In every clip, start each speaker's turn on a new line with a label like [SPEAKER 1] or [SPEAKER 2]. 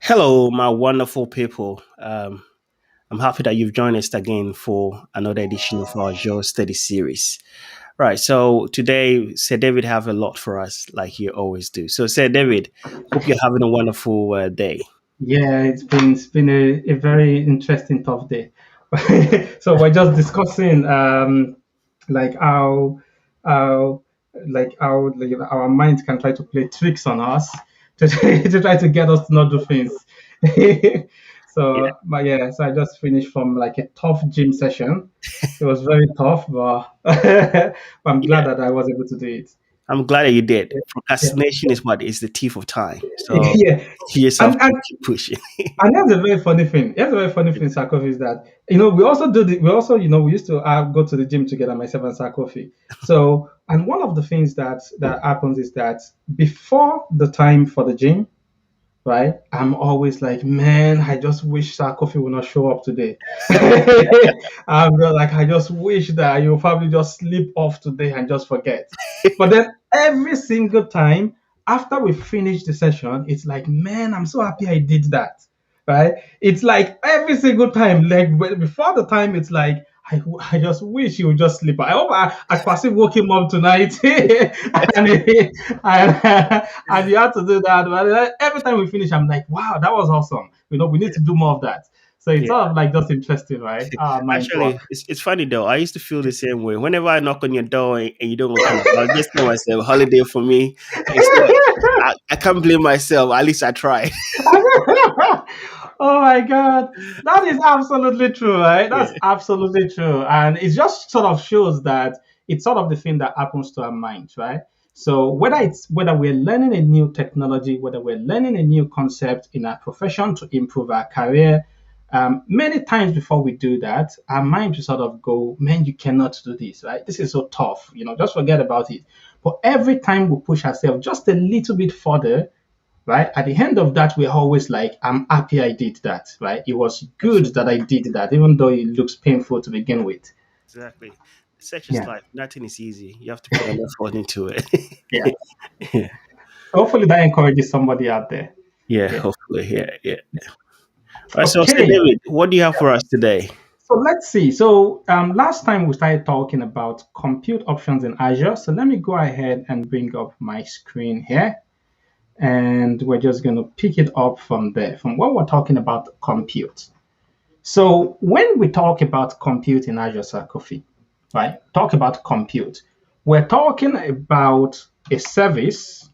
[SPEAKER 1] Hello, my wonderful people. I'm happy that you've joined us again for another edition of our Azure Study series. Right, so today, Sir David have a lot for us, like you always do. So, Sir David, hope you're having a wonderful day.
[SPEAKER 2] Yeah, it's been a very interesting tough day. So we're just discussing like how our minds can try to play tricks on us to try to get us to not do things.
[SPEAKER 1] Yeah,
[SPEAKER 2] But yeah, so I just finished from like a tough gym session. It was very tough, but, but I'm glad
[SPEAKER 1] yeah.
[SPEAKER 2] that I was able to do it.
[SPEAKER 1] I'm glad that you did.
[SPEAKER 2] Yeah,
[SPEAKER 1] Procrastination is what is the thief of time. So,
[SPEAKER 2] yeah.
[SPEAKER 1] give yourself
[SPEAKER 2] And
[SPEAKER 1] to keep pushing.
[SPEAKER 2] And that's a very funny thing. That's a very funny thing, Sarkozy, is that we also we also we used to go to the gym together, myself and Sarkozy. So, and one of the things that happens is that before the time for the gym, right? I'm always like, man, I just wish Sarkozy would not show up today. I just wish that you'll probably just sleep off today and just forget. But then every single time after we finish the session, it's like, man, I'm so happy I did that. Right? It's like every single time, like before the time, it's like, I just wish he would just sleep. I hope I Kwasi woke him up tonight and you had to do that. But every time we finish, I'm like, wow, that was awesome. We need to do more of that. So it's
[SPEAKER 1] Yeah.
[SPEAKER 2] sort of like just interesting, right? Our minds work.
[SPEAKER 1] Actually, it's funny though. I used to feel the same way. Whenever I knock on your door and you don't open it, I'll just tell myself, holiday for me. It's not, I can't blame myself. At least I tried.
[SPEAKER 2] Oh my God. That is absolutely true, right?
[SPEAKER 1] Yeah.
[SPEAKER 2] That's absolutely true. And it just sort of shows that it's sort of the thing that happens to our minds, right? So whether we're learning a new technology, whether we're learning a new concept in our profession to improve our career, many times before we do that, our mind will sort of go, man, you cannot do this, right? This is so tough, just forget about it. But every time we push ourselves just a little bit further, right? At the end of that, we're always like, I'm happy I did that, right? It was good
[SPEAKER 1] Absolutely.
[SPEAKER 2] that I did that, even though it looks painful to begin with.
[SPEAKER 1] Exactly. Such is
[SPEAKER 2] Yeah.
[SPEAKER 1] life. Nothing is easy. You have to put an effort into it.
[SPEAKER 2] Yeah.
[SPEAKER 1] Yeah.
[SPEAKER 2] Hopefully that encourages somebody out there.
[SPEAKER 1] Yeah,
[SPEAKER 2] Yeah.
[SPEAKER 1] hopefully. Yeah, yeah. All right, so
[SPEAKER 2] Okay.
[SPEAKER 1] David, what do you have for us today?
[SPEAKER 2] So let's see. So last time we started talking about compute options in Azure. So let me go ahead and bring up my screen here. And we're just going to pick it up from there, from what we're talking about compute. So when we talk about compute in Azure Sarkozy, right? Talk about compute. We're talking about a service,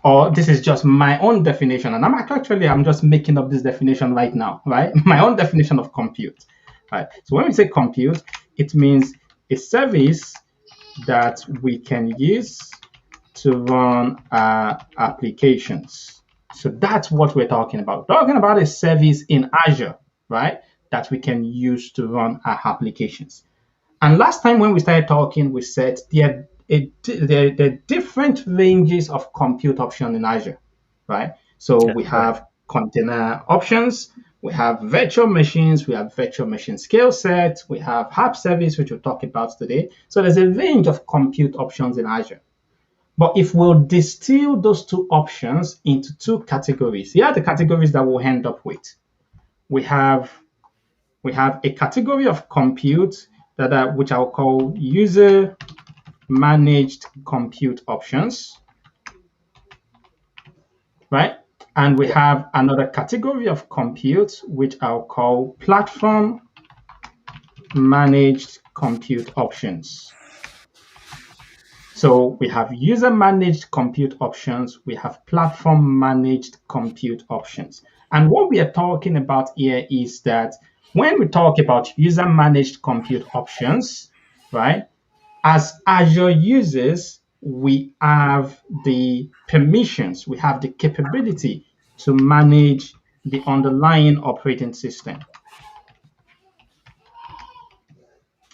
[SPEAKER 2] or this is just my own definition, and I'm just making up this definition right now, right? My own definition of compute, right? So when we say compute, it means a service that we can use to run our applications. So that's what we're talking about. Talking about a service in Azure, right? That we can use to run our applications. And last time when we started talking, we said there are different ranges of compute options in Azure, right? So
[SPEAKER 1] That's
[SPEAKER 2] we
[SPEAKER 1] right.
[SPEAKER 2] have container options, we have virtual machines, we have virtual machine scale set, we have app service, which we'll talk about today. So there's a range of compute options in Azure. But if we'll distill those two options into two categories, here are the categories that we'll end up with. We have a category of compute which I'll call user managed compute options, right? And we
[SPEAKER 1] Yeah.
[SPEAKER 2] have another category of compute which I'll call platform managed compute options. So we have user managed compute options, we have platform managed compute options. And what we are talking about here is that when we talk about user managed compute options, right, as Azure users, we have the permissions, we have the capability to manage the underlying operating system,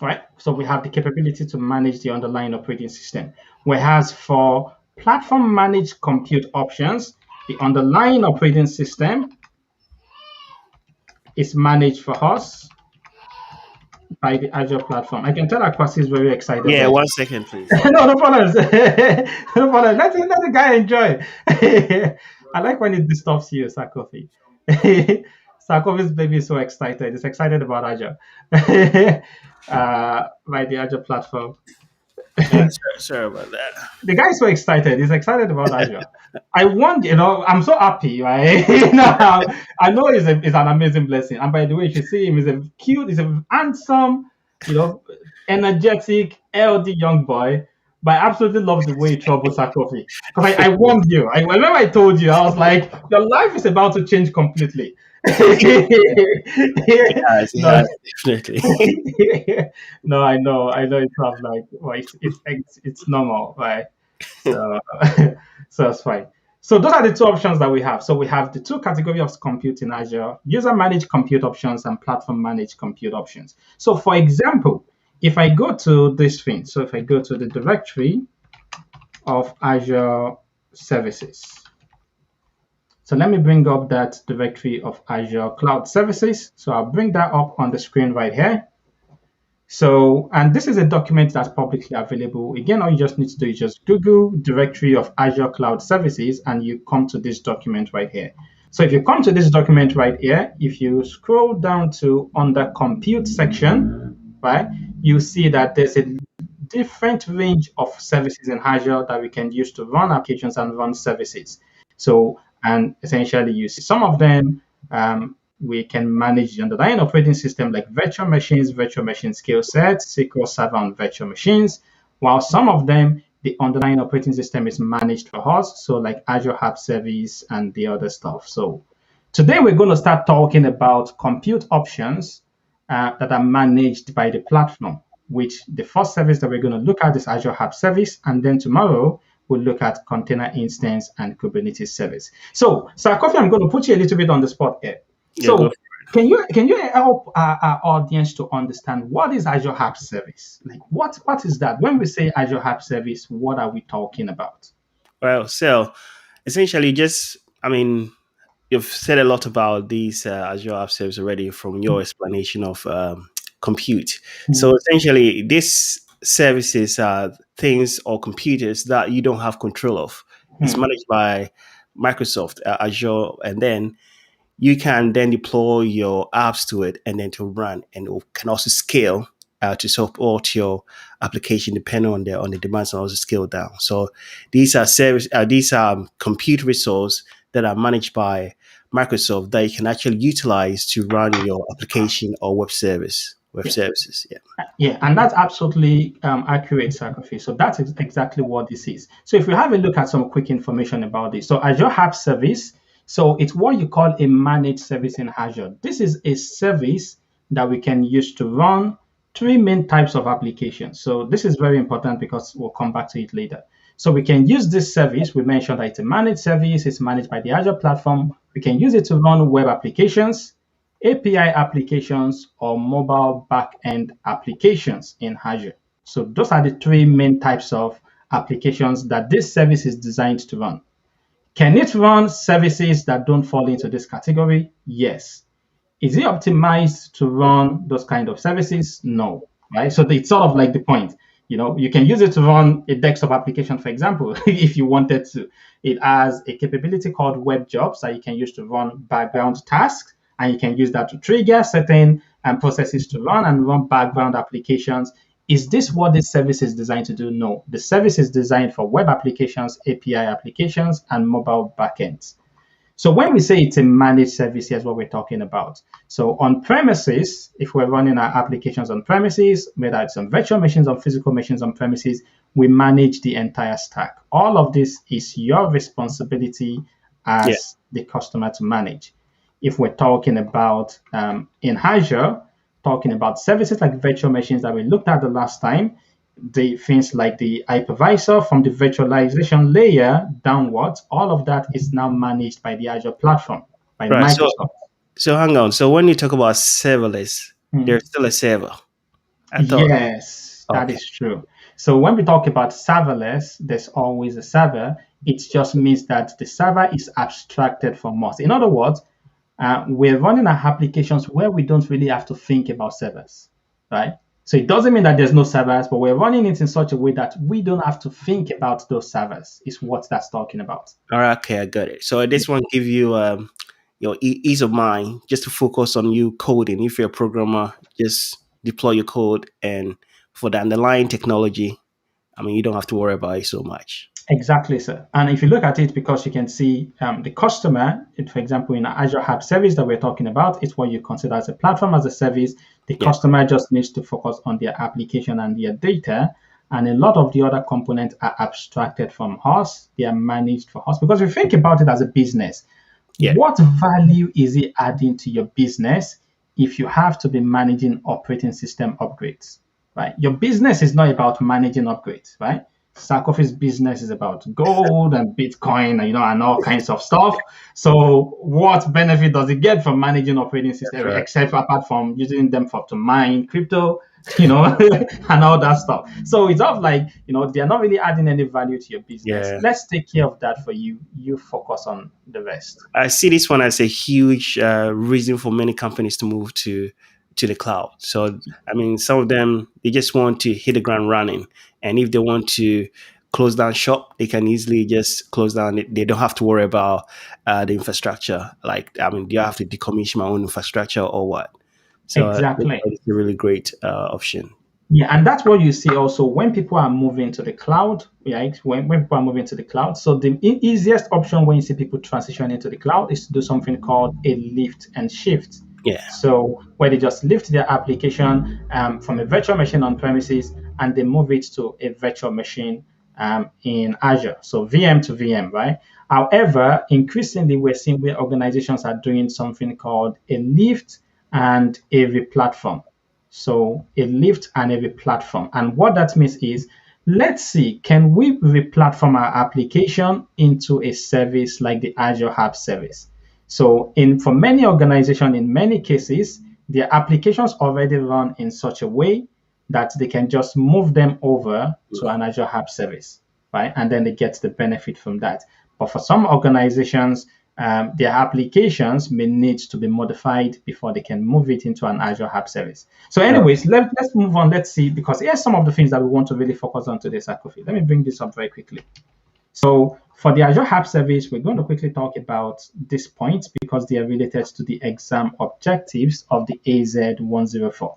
[SPEAKER 2] right? So we have the capability to manage the underlying operating system. Whereas for platform managed compute options, the underlying operating system is managed for us by the Azure platform. I can tell Akwasi is very excited
[SPEAKER 1] Yeah,
[SPEAKER 2] already.
[SPEAKER 1] 1 second, please.
[SPEAKER 2] No problem. No problem. Let the guy enjoy. I like when it disturbs you, Sakofi. Sarkovy's baby is so excited. He's excited about Azure, by the Azure platform.
[SPEAKER 1] Sorry about that.
[SPEAKER 2] The guy is so excited. He's excited about Azure. I want, I'm so happy, right? I know it's an amazing blessing. And by the way, you should see him. He's a cute, he's a handsome, you know, energetic, healthy young boy. But I absolutely love the way he troubles our coffee. Because I warned you. Whenever I told you, I was like, your life is about to change completely.
[SPEAKER 1] It
[SPEAKER 2] No,
[SPEAKER 1] has definitely.
[SPEAKER 2] no, I know it's not like, well, it's normal, right? So, so that's fine. So those are the two options that we have. So we have the two categories of compute in Azure: user managed compute options and platform managed compute options. So for example, if I go to this thing, so if I go to the directory of Azure services, so let me bring up that directory of Azure Cloud Services. So I'll bring that up on the screen right here. So, and this is a document that's publicly available. Again, all you just need to do is just Google directory of Azure Cloud Services and you come to this document right here. So if you come to this document right here, if you scroll down to under compute section, right, you see that there's a different range of services in Azure that we can use to run applications and run services. So, and essentially you see some of them, we can manage the underlying operating system like virtual machine skill sets, SQL Server on virtual machines, while some of them, the underlying operating system is managed for us, so like Azure App Service and the other stuff. So today we're going to start talking about compute options that are managed by the platform, which the first service that we're going to look at is Azure App Service, and then tomorrow we'll look at container instance and Kubernetes service. So, Sarkofi, I'm going to put you a little bit on the spot here.
[SPEAKER 1] Yeah, go
[SPEAKER 2] So, can you help our audience to understand what is Azure App Service? Like, what is that? When we say Azure App Service, what are we talking about?
[SPEAKER 1] Well, so essentially, I mean, you've said a lot about these Azure App Services already from your explanation of compute. So essentially, these services are things or computers that you don't have control of. It's
[SPEAKER 2] Hmm.
[SPEAKER 1] managed by Microsoft Azure, and then you can then deploy your apps to it and then to run, and it can also scale to support your application depending on the demands, and also scale down. So these are compute resources that are managed by Microsoft that you can actually utilize to run your application or web
[SPEAKER 2] Yeah.
[SPEAKER 1] services. Yeah.
[SPEAKER 2] Yeah, and that's absolutely accurate, Sarkofi. So that's exactly what this is. So if we have a look at some quick information about this, so Azure App Service, so it's what you call a managed service in Azure. This is a service that we can use to run three main types of applications. So this is very important because we'll come back to it later. So we can use this service. We mentioned that it's a managed service. It's managed by the Azure platform. We can use it to run web applications, API applications, or mobile backend applications in Azure. So those are the three main types of applications that this service is designed to run. Can it run services that don't fall into this category? Yes. Is it optimized to run those kind of services? No. Right? So it's sort of like the point. You can use it to run a desktop application, for example, if you wanted to. It has a capability called web jobs that you can use to run background tasks, and you can use that to trigger certain processes to run and run background applications. Is this what this service is designed to do? No. The service is designed for web applications, API applications, and mobile backends. So when we say it's a managed service, here's what we're talking about. So on premises, if we're running our applications on premises, whether it's on virtual machines or physical machines on premises, we manage the entire stack. All of this is your responsibility
[SPEAKER 1] Yeah.
[SPEAKER 2] as the customer to manage. If we're talking about in Azure, talking about services like virtual machines that we looked at the last time, the things like the hypervisor from the virtualization layer downwards, all of that is now managed by the Azure platform, by
[SPEAKER 1] Right. So
[SPEAKER 2] Microsoft.
[SPEAKER 1] hang on. So when you talk about serverless,
[SPEAKER 2] Hmm.
[SPEAKER 1] there's still a server. I thought.
[SPEAKER 2] Yes, that
[SPEAKER 1] Okay.
[SPEAKER 2] is true. So when we talk about serverless, there's always a server. It just means that the server is abstracted from us. In other words, we're running our applications where we don't really have to think about servers, right? So it doesn't mean that there's no servers, but we're running it in such a way that we don't have to think about those servers, is what that's talking about.
[SPEAKER 1] All right. Okay, I got it. So this one give you your ease of mind, just to focus on you coding. If you're a programmer, just deploy your code, and for the underlying technology, I mean, you don't have to worry about it so much.
[SPEAKER 2] Exactly, sir. And if you look at it, because you can see the customer, for example, in Azure App Service that we're talking about, it's what you consider as a platform as a service. The
[SPEAKER 1] Yeah,
[SPEAKER 2] customer just needs to focus on their application and their data. And a lot of the other components are abstracted from us. They are managed for us. Because if you think about it as a business,
[SPEAKER 1] yeah,
[SPEAKER 2] what value is it adding to your business if you have to be managing operating system upgrades, right? Your business is not about managing upgrades, right? Sarkoph's business is about gold and Bitcoin, and all kinds of stuff. So, what benefit does it get from managing operating
[SPEAKER 1] that's
[SPEAKER 2] system,
[SPEAKER 1] right.
[SPEAKER 2] except apart from using them for to mine crypto, and all that stuff? So it's sort of like they're not really adding any value to your business.
[SPEAKER 1] Yeah.
[SPEAKER 2] Let's take care of that for you. You focus on the rest.
[SPEAKER 1] I see this one as a huge reason for many companies to move to the cloud. So, I mean, some of them they just want to hit the ground running, and if they want to close down shop, they can easily just close down. They don't have to worry about the infrastructure. Like, I mean, do I have to decommission my own infrastructure or what? So,
[SPEAKER 2] Exactly.
[SPEAKER 1] it's a really great option.
[SPEAKER 2] Yeah, and that's what you see also when people are moving to the cloud, right? When people are moving to the cloud. So the easiest option when you see people transitioning to the cloud is to do something called a lift and shift.
[SPEAKER 1] Yeah,
[SPEAKER 2] So where they just lift their application from a virtual machine on premises and they move it to a virtual machine in Azure. So VM to VM, right? However, increasingly we're seeing where organizations are doing something called a lift and a replatform. So a lift and a replatform. And what that means is, let's see, can we replatform our application into a service like the Azure App Service? So in for many organizations, in many cases, their applications already run in such a way that they can just move them over to an Azure App Service, right? And then they get the benefit from that. But for some organizations, their applications may need to be modified before they can move it into an Azure App Service. So, anyways, let's move on. Let's see, because here's some of the things that we want to really focus on today, Sakofi. Let me bring this up very quickly. So, for the Azure App Service, we're going to quickly talk about these points because they are related to the exam objectives of the AZ-104.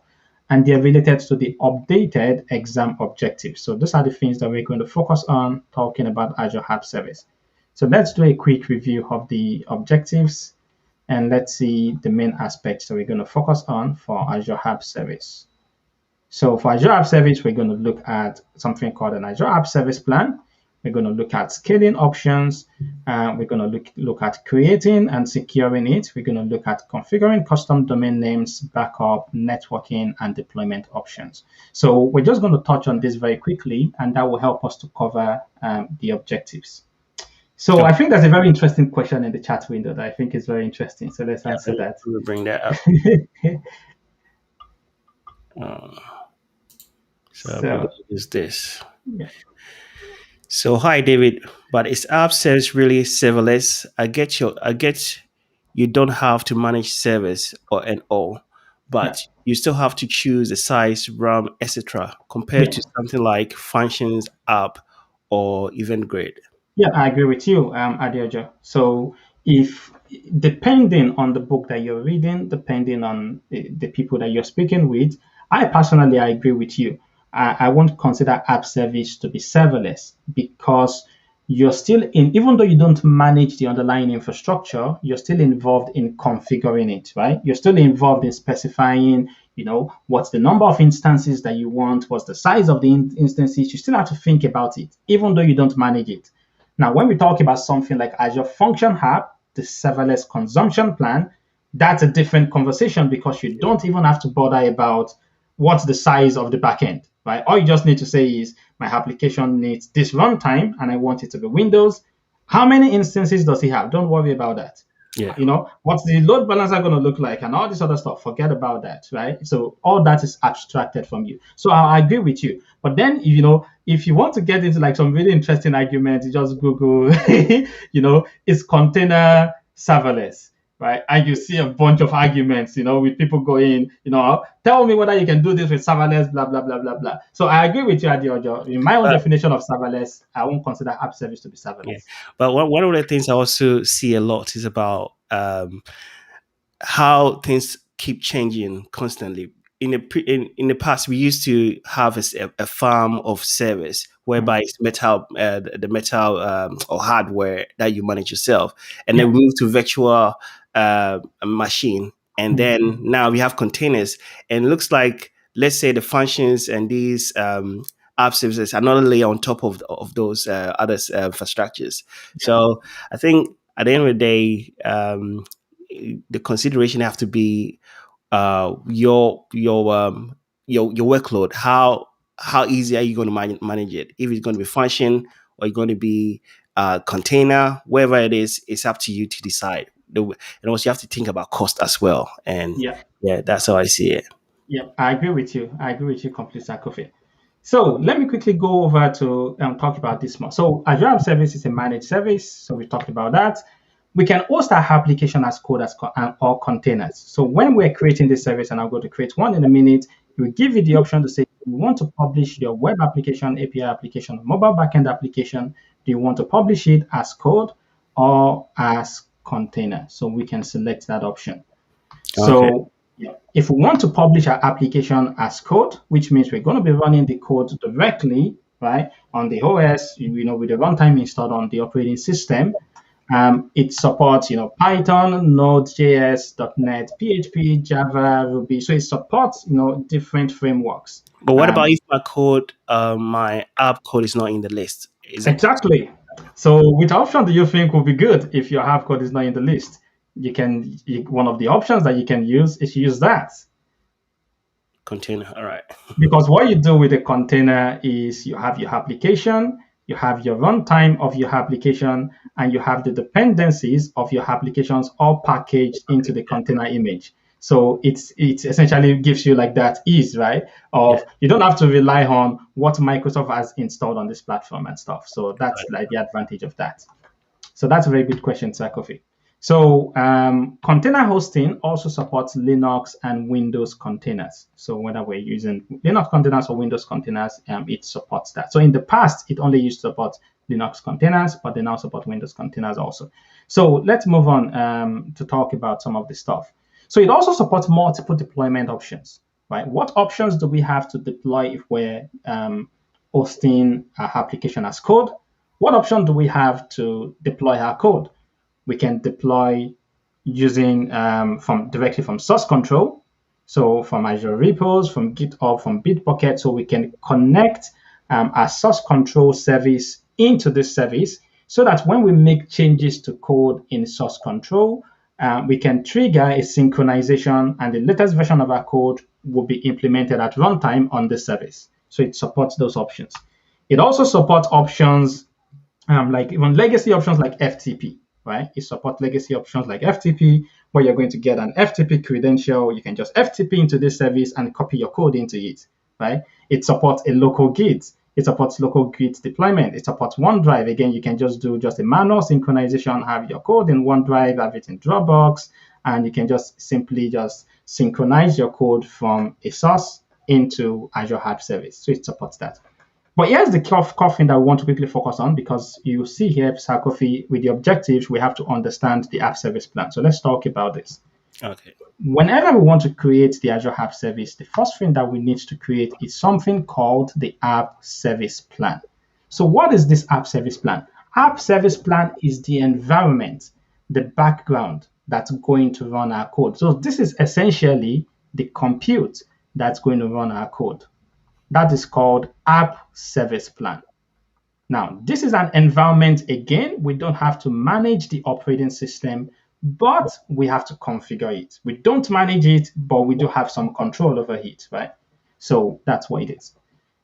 [SPEAKER 2] And they're related to the updated exam objectives. So those are the things that we're going to focus on talking about Azure App Service. So let's do a quick review of the objectives and let's see the main aspects that we're going to focus on for Azure App Service. So for Azure App Service, we're going to look at something called an Azure App Service Plan. We're going to look at scaling options. We're going to look at creating and securing it. We're going to look at configuring custom domain names, backup, networking, and deployment options. So we're just going to touch on this very quickly, and that will help us to cover the objectives. So I think there's a very interesting question in the chat window that I think is very interesting. So let's
[SPEAKER 1] yeah,
[SPEAKER 2] answer that.
[SPEAKER 1] we'll bring that up. Uh, so we're going
[SPEAKER 2] So
[SPEAKER 1] to use this.
[SPEAKER 2] yeah.
[SPEAKER 1] So hi David, but is app service really serverless? I get you don't have to manage service or and all,
[SPEAKER 2] Yeah.
[SPEAKER 1] but you still have to choose the size, RAM, etc. compared
[SPEAKER 2] Yeah.
[SPEAKER 1] to something like Functions app or Event Grid.
[SPEAKER 2] Yeah, I agree with you, Adioja. So, if depending on the book that you're reading, depending on the people that you're speaking with, I agree with you. I won't consider app service to be serverless because you're still in, even though you don't manage the underlying infrastructure, you're still involved in configuring it, right? You're still involved in specifying, what's the number of instances that you want, what's the size of the instances. You still have to think about it, even though you don't manage it. Now, when we talk about something like Azure Function Hub, the serverless consumption plan, that's a different conversation because you don't even have to bother about what's the size of the backend, right? All you just need to say is my application needs this runtime and I want it to be Windows. How many instances does it have? Don't worry about that.
[SPEAKER 1] Yeah.
[SPEAKER 2] What's the load balancer going to look like and all this other stuff? Forget about that, right? So all that is abstracted from you. So I agree with you. But then, if you want to get into like some really interesting arguments, you just Google, is container serverless, right? And you see a bunch of arguments, with people going, tell me whether you can do this with serverless, blah, blah, blah, blah, blah. So I agree with you, Adiojo. In my own definition of serverless, I won't consider app service to be
[SPEAKER 1] Yeah,
[SPEAKER 2] serverless.
[SPEAKER 1] but one of the things I also see a lot is about how things keep changing constantly. In the past, we used to have a farm of service
[SPEAKER 2] Mm.
[SPEAKER 1] whereby it's metal, the metal or hardware that you manage yourself, and then
[SPEAKER 2] Yeah.
[SPEAKER 1] we moved to virtual machine, and
[SPEAKER 2] Mm.
[SPEAKER 1] then now we have containers, and it looks like, let's say, the functions and these app services, another layer on top of those other infrastructures.
[SPEAKER 2] Yeah.
[SPEAKER 1] So I think at the end of the day, the consideration have to be your workload. How easy are you going to manage it? If it's going to be function or it's going to be container, wherever it is, it's up to you to decide. And also you have to think about cost as well. And
[SPEAKER 2] Yeah.
[SPEAKER 1] yeah, that's how I see it.
[SPEAKER 2] Yeah. I agree with you. I agree with you completely, Kofi. So let me quickly go over to talk about this more. So Azure App Service is a managed service. So we talked about that. We can host our application as code or containers. So when we're creating this service, and I'll go to create one in a minute, it will give you the option to say, you want to publish your web application, API application, mobile backend application. Do you want to publish it as code or as container? So we can select that option.
[SPEAKER 1] Okay.
[SPEAKER 2] So yeah, if we want to publish our application as code, which means we're going to be running the code directly, right, on the OS, with the runtime installed on the operating system. It supports, Python, Node.js, .NET, PHP, Java, Ruby. So it supports, different frameworks.
[SPEAKER 1] But what about
[SPEAKER 2] Um,
[SPEAKER 1] if my app code is not in the list? Is it
[SPEAKER 2] exactly. So which option do you think will be good if your app code is not in the list? One of the options that you can use is use that.
[SPEAKER 1] container? All right.
[SPEAKER 2] Because what you do with a container is you have your application, you have your runtime of your application, and you have the dependencies of your applications all packaged into the container image. So it's essentially gives you like that ease, right?
[SPEAKER 1] Yeah.
[SPEAKER 2] Of you don't have to rely on what Microsoft has installed on this platform and stuff. So that's
[SPEAKER 1] Got it.
[SPEAKER 2] like the advantage of that. So that's a very good question, Sir Kofi. So container hosting also supports Linux and Windows containers. So whether we're using Linux containers or Windows containers, it supports that. So in the past, it only used to support Linux containers, but they now support Windows containers also. So let's move on to talk about some of the stuff. So it also supports multiple deployment options, right? What options do we have to deploy if we're hosting our application as code? What option do we have to deploy our code? We can deploy using from directly from source control, so from Azure repos, from GitHub, from Bitbucket, so we can connect our source control service into this service, so that when we make changes to code in source control, we can trigger a synchronization, and the latest version of our code will be implemented at runtime on this service. So it supports those options. It also supports options like even legacy options like FTP, right? It supports legacy options like FTP, where you're going to get an FTP credential. You can just FTP into this service and copy your code into it, right? It supports a local Git. It supports local Git deployment. It supports OneDrive. Again, you can just do just a manual synchronization, have your code in OneDrive, have it in Dropbox, and you can just simply just synchronize your code from a source into Azure App Service. So it supports that. But here's the coffin that we want to quickly focus on, because you see here, Sarkofi, with the objectives, we have to understand the app service plan. So let's talk about this.
[SPEAKER 1] Okay.
[SPEAKER 2] Whenever we want to create the Azure App Service, the first thing that we need to create is something called the App Service Plan. So what is this App Service Plan? App Service Plan is the environment, the background that's going to run our code. So this is essentially the compute that's going to run our code. That is called App Service Plan. Now, this is an environment. Again, we don't have to manage the operating system, but we have to configure it. We don't manage it, but we do have some control over it, right? So that's what it is.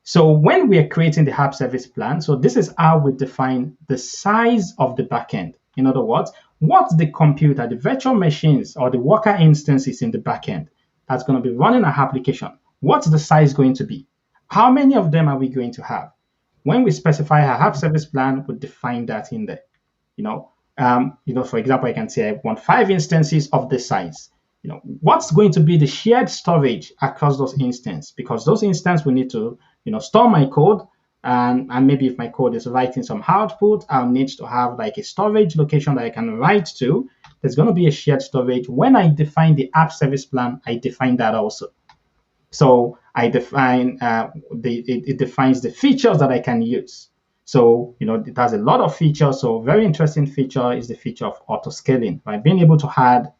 [SPEAKER 2] So when we are creating the app service plan, so this is how we define the size of the backend. In other words, what's the computer, the virtual machines or the worker instances in the backend that's going to be running our application? What's the size going to be? How many of them are we going to have? When we specify our app service plan, we define that in there. For example, I can say I want 5 instances of this size. What's going to be the shared storage across those instances? Because those instances we need to, store my code, and maybe if my code is writing some output, I'll need to have like a storage location that I can write to there's going to be a shared storage. When I define the app service plan, I define that also. So I define it defines the features that I can use. So it has a lot of features. So very interesting feature is the feature of auto scaling, right? Being able to add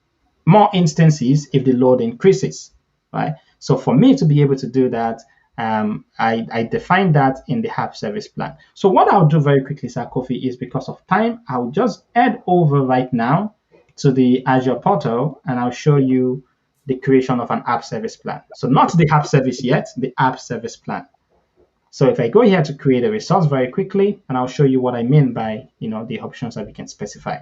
[SPEAKER 2] more instances if the load increases, right? So for me to be able to do that, I define that in the app service plan. So what I'll do very quickly, Sir Kofi, is because of time, I'll just head over right now to the Azure portal and I'll show you the creation of an app service plan. So not the app service yet, the app service plan. So if I go here to create a resource very quickly, and I'll show you what I mean by the options that we can specify.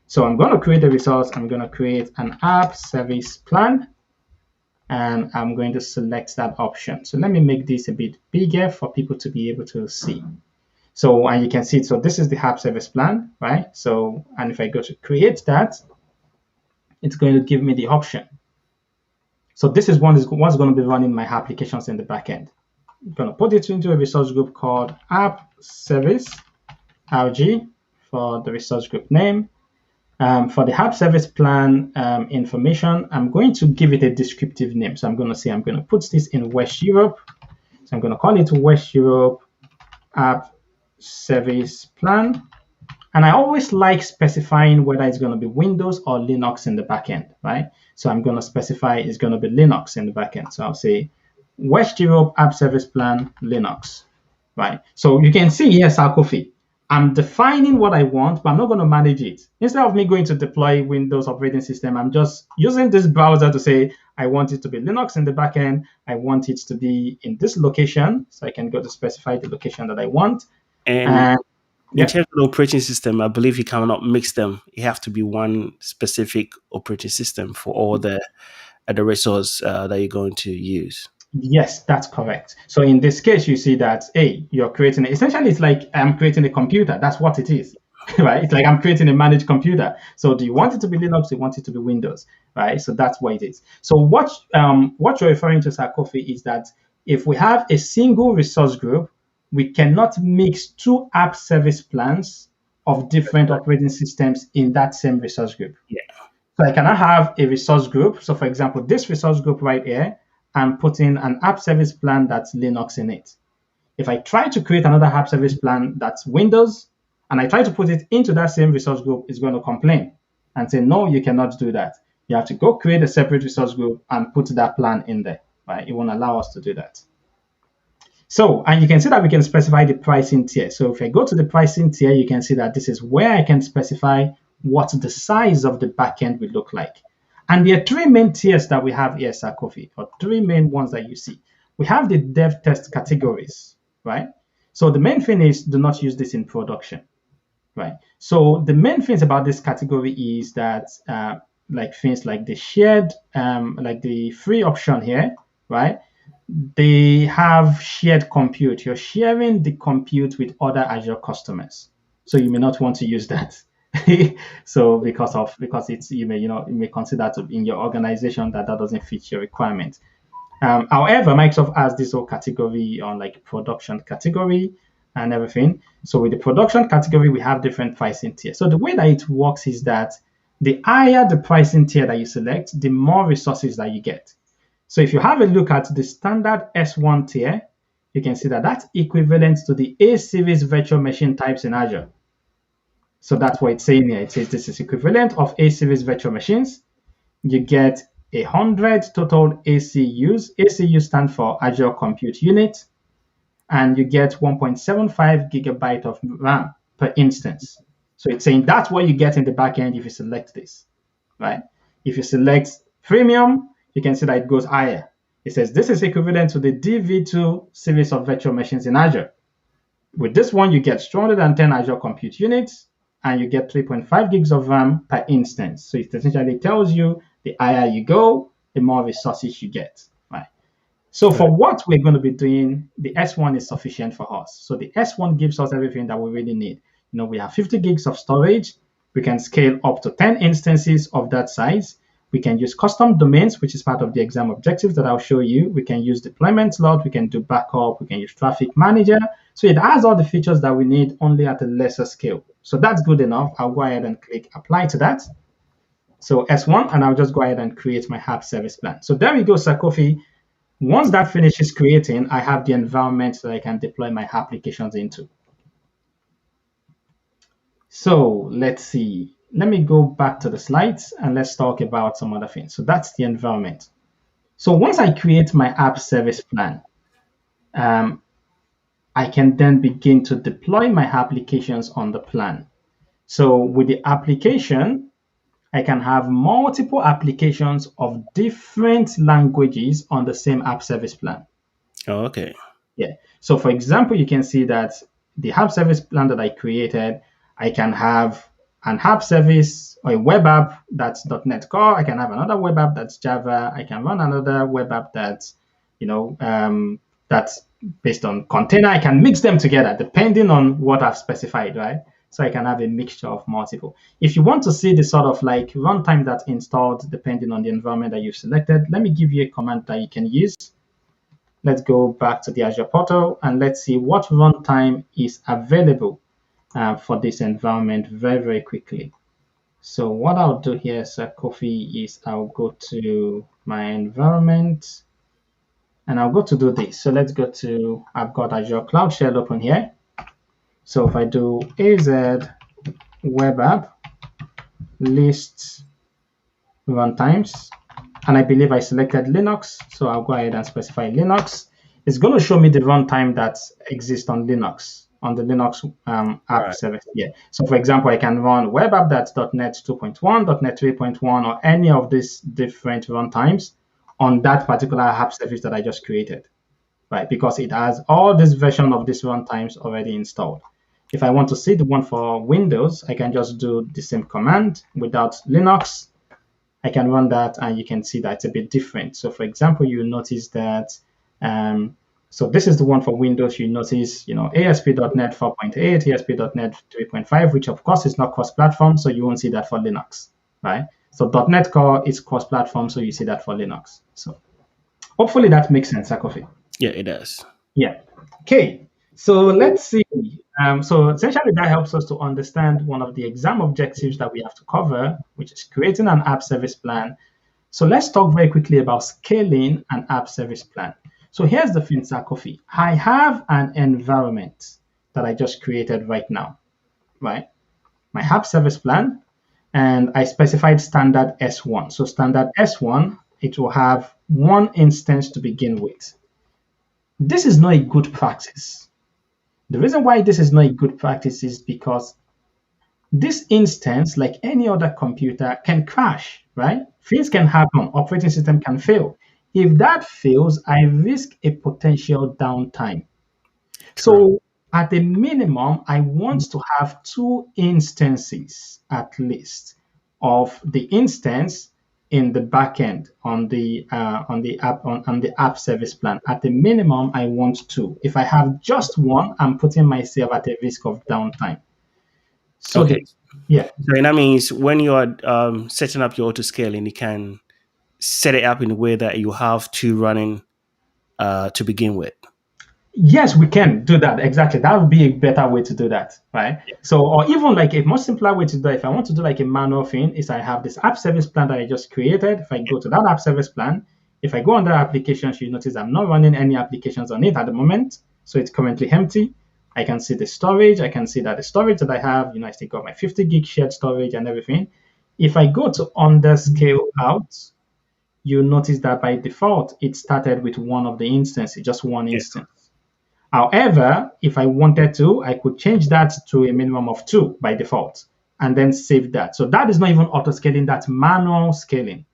[SPEAKER 2] So I'm going to create a resource. I'm going to create an app service plan, and I'm going to select that option. So let me make this a bit bigger for people to be able to see. So, and you can see, so this is the app service plan, right? So, and if I go to create that, it's going to give me the option. So this is what's going to be running my applications in the backend. I'm going to put it into a resource group called app service RG for the resource group name. For the app service plan information, I'm going to give it a descriptive name. So I'm going to put this in West Europe. So I'm going to call it West Europe app service plan. And I always like specifying whether it's going to be Windows or Linux in the backend, right? So I'm going to specify it's going to be Linux in the backend. So I'll say West Europe App Service Plan Linux, right? So you can see here, Sir Kofi, I'm defining what I want, but I'm not going to manage it. Instead of me going to deploy Windows operating system, I'm just using this browser to say, I want it to be Linux in the backend. I want it to be in this location. So I can go to specify the location that I want.
[SPEAKER 1] And in
[SPEAKER 2] yeah.
[SPEAKER 1] terms of the operating system, I believe you cannot mix them. You have to be one specific operating system for all the resource that you're going to use.
[SPEAKER 2] Yes, that's correct. So in this case, you see that, hey, you're creating, essentially it's like I'm creating a computer. That's what it is, right? It's like I'm creating a managed computer. So do you want it to be Linux? Do you want it to be Windows, right? So that's what it is. So what you're referring to, Sir Kofi, is that if we have a single resource group, we cannot mix two app service plans of different operating systems in that same resource group.
[SPEAKER 1] Yeah.
[SPEAKER 2] So I cannot have a resource group. So for example, this resource group right here, I'm putting an app service plan that's Linux in it. If I try to create another app service plan that's Windows, and I try to put it into that same resource group, it's going to complain and say, no, you cannot do that. You have to go create a separate resource group and put that plan in there, right? It won't allow us to do that. So, and you can see that we can specify the pricing tier. So if I go to the pricing tier, you can see that this is where I can specify what the size of the backend will look like. And there are three main tiers that we have here, Sir Kofi, or three main ones that you see. We have the dev test categories, right? So the main thing is do not use this in production, right? So the main things about this category is that like things like the shared, like the free option here, right? They have shared compute. You're sharing the compute with other Azure customers. So you may not want to use that. So because it's you may consider to in your organization that doesn't fit your requirement. However, Microsoft has this whole category on like production category and everything. So with the production category, we have different pricing tiers. So the way that it works is that the higher the pricing tier that you select, the more resources that you get. So if you have a look at the standard S1 tier, you can see that that's equivalent to the A-series virtual machine types in Azure. So that's what it's saying here. It says this is equivalent of A-series virtual machines. You get 100 total ACUs. ACU stands for Azure Compute Unit. And you get 1.75 gigabyte of RAM per instance. So it's saying that's what you get in the backend if you select this, right? If you select Premium, you can see that it goes higher. It says this is equivalent to the DV2 series of virtual machines in Azure. With this one, you get 210 Azure Compute Units, and you get 3.5 gigs of RAM per instance. So it essentially tells you the higher you go, the more resources you get, right? So for what we're going to be doing, the S1 is sufficient for us. So the S1 gives us everything that we really need. We have 50 gigs of storage. We can scale up to 10 instances of that size. We can use custom domains, which is part of the exam objectives that I'll show you. We can use deployment slot. We can do backup. We can use traffic manager. So it has all the features that we need only at a lesser scale. So that's good enough. I'll go ahead and click apply to that. So S1, and I'll just go ahead and create my app service plan. So there we go, Sir Kofi. Once that finishes creating, I have the environment that I can deploy my applications into. So let's see. Let me go back to the slides and let's talk about some other things. So that's the environment. So once I create my app service plan, um, I can then begin to deploy my applications on the plan. So with the application, I can have multiple applications of different languages on the same app service plan.
[SPEAKER 1] Oh, okay.
[SPEAKER 2] Yeah. So for example, you can see that the app service plan that I created, I can have an app service or a web app that's .NET Core. I can have another web app that's Java. I can run another web app that's, that's based on container. I can mix them together depending on what I've specified, right? So I can have a mixture of multiple. If you want to see the sort of like runtime that's installed depending on the environment that you've selected, let me give you a command that you can use. Let's go back to the Azure portal and let's see what runtime is available for this environment very, very quickly. So what I'll do here, Sir Kofi, is I'll go to my environment and I'll go to do this. So let's go to, I've got Azure Cloud Shell open here. So if I do AZ web app list runtimes, and I believe I selected Linux, so I'll go ahead and specify Linux. It's going to show me the runtime that exists on Linux, on the Linux app
[SPEAKER 1] Right.
[SPEAKER 2] service. Yeah. So for example, I can run web app that's .NET 2.1, .NET 3.1, or any of these different runtimes on that particular app service that I just created, right? Because it has all this version of these runtimes already installed. If I want to see the one for Windows, I can just do the same command without Linux. I can run that and you can see that it's a bit different. So for example, you notice that, so this is the one for Windows. You notice, ASP.NET 4.8, ASP.NET 3.5, which of course is not cross-platform, so you won't see that for Linux, right? So .NET Core is cross-platform, so you see that for Linux. So hopefully that makes sense, Sakofi.
[SPEAKER 1] Yeah, it does.
[SPEAKER 2] Yeah. Okay. So let's see. So essentially, that helps us to understand one of the exam objectives that we have to cover, which is creating an app service plan. So let's talk very quickly about scaling an app service plan. So here's the thing, Sakofi. I have an environment that I just created right now, right? My app service plan, and I specified standard S1. So standard S1, it will have one instance to begin with. This is not a good practice. The reason why this is not a good practice is because this instance, like any other computer, can crash, right? Things can happen, operating system can fail. If that fails, I risk a potential downtime.
[SPEAKER 1] True.
[SPEAKER 2] So at a minimum, I want to have two instances at least of the instance in the backend on the app service plan. At the minimum, I want two. If I have just one, I'm putting myself at a risk of downtime. So
[SPEAKER 1] Okay.
[SPEAKER 2] the yeah.
[SPEAKER 1] So that means when you are setting up your auto scaling, you can set it up in a way that you have two running to begin with.
[SPEAKER 2] Yes, we can do that. Exactly. That would be a better way to do that, right? So, or even like a more simpler way to do it, if I want to do like a manual thing, is I have this app service plan that I just created. If I go to that app service plan, if I go under applications, you notice I'm not running any applications on it at the moment. So it's currently empty. I can see the storage. I can see that the storage that I have, I still got my 50 gig shared storage and everything. If I go to under scale out, you notice that by default, it started with one of the instances, just one
[SPEAKER 1] Yeah.
[SPEAKER 2] instance. However, if I wanted to, I could change that to a minimum of two by default and then save that. So that is not even auto scaling, that's manual scaling,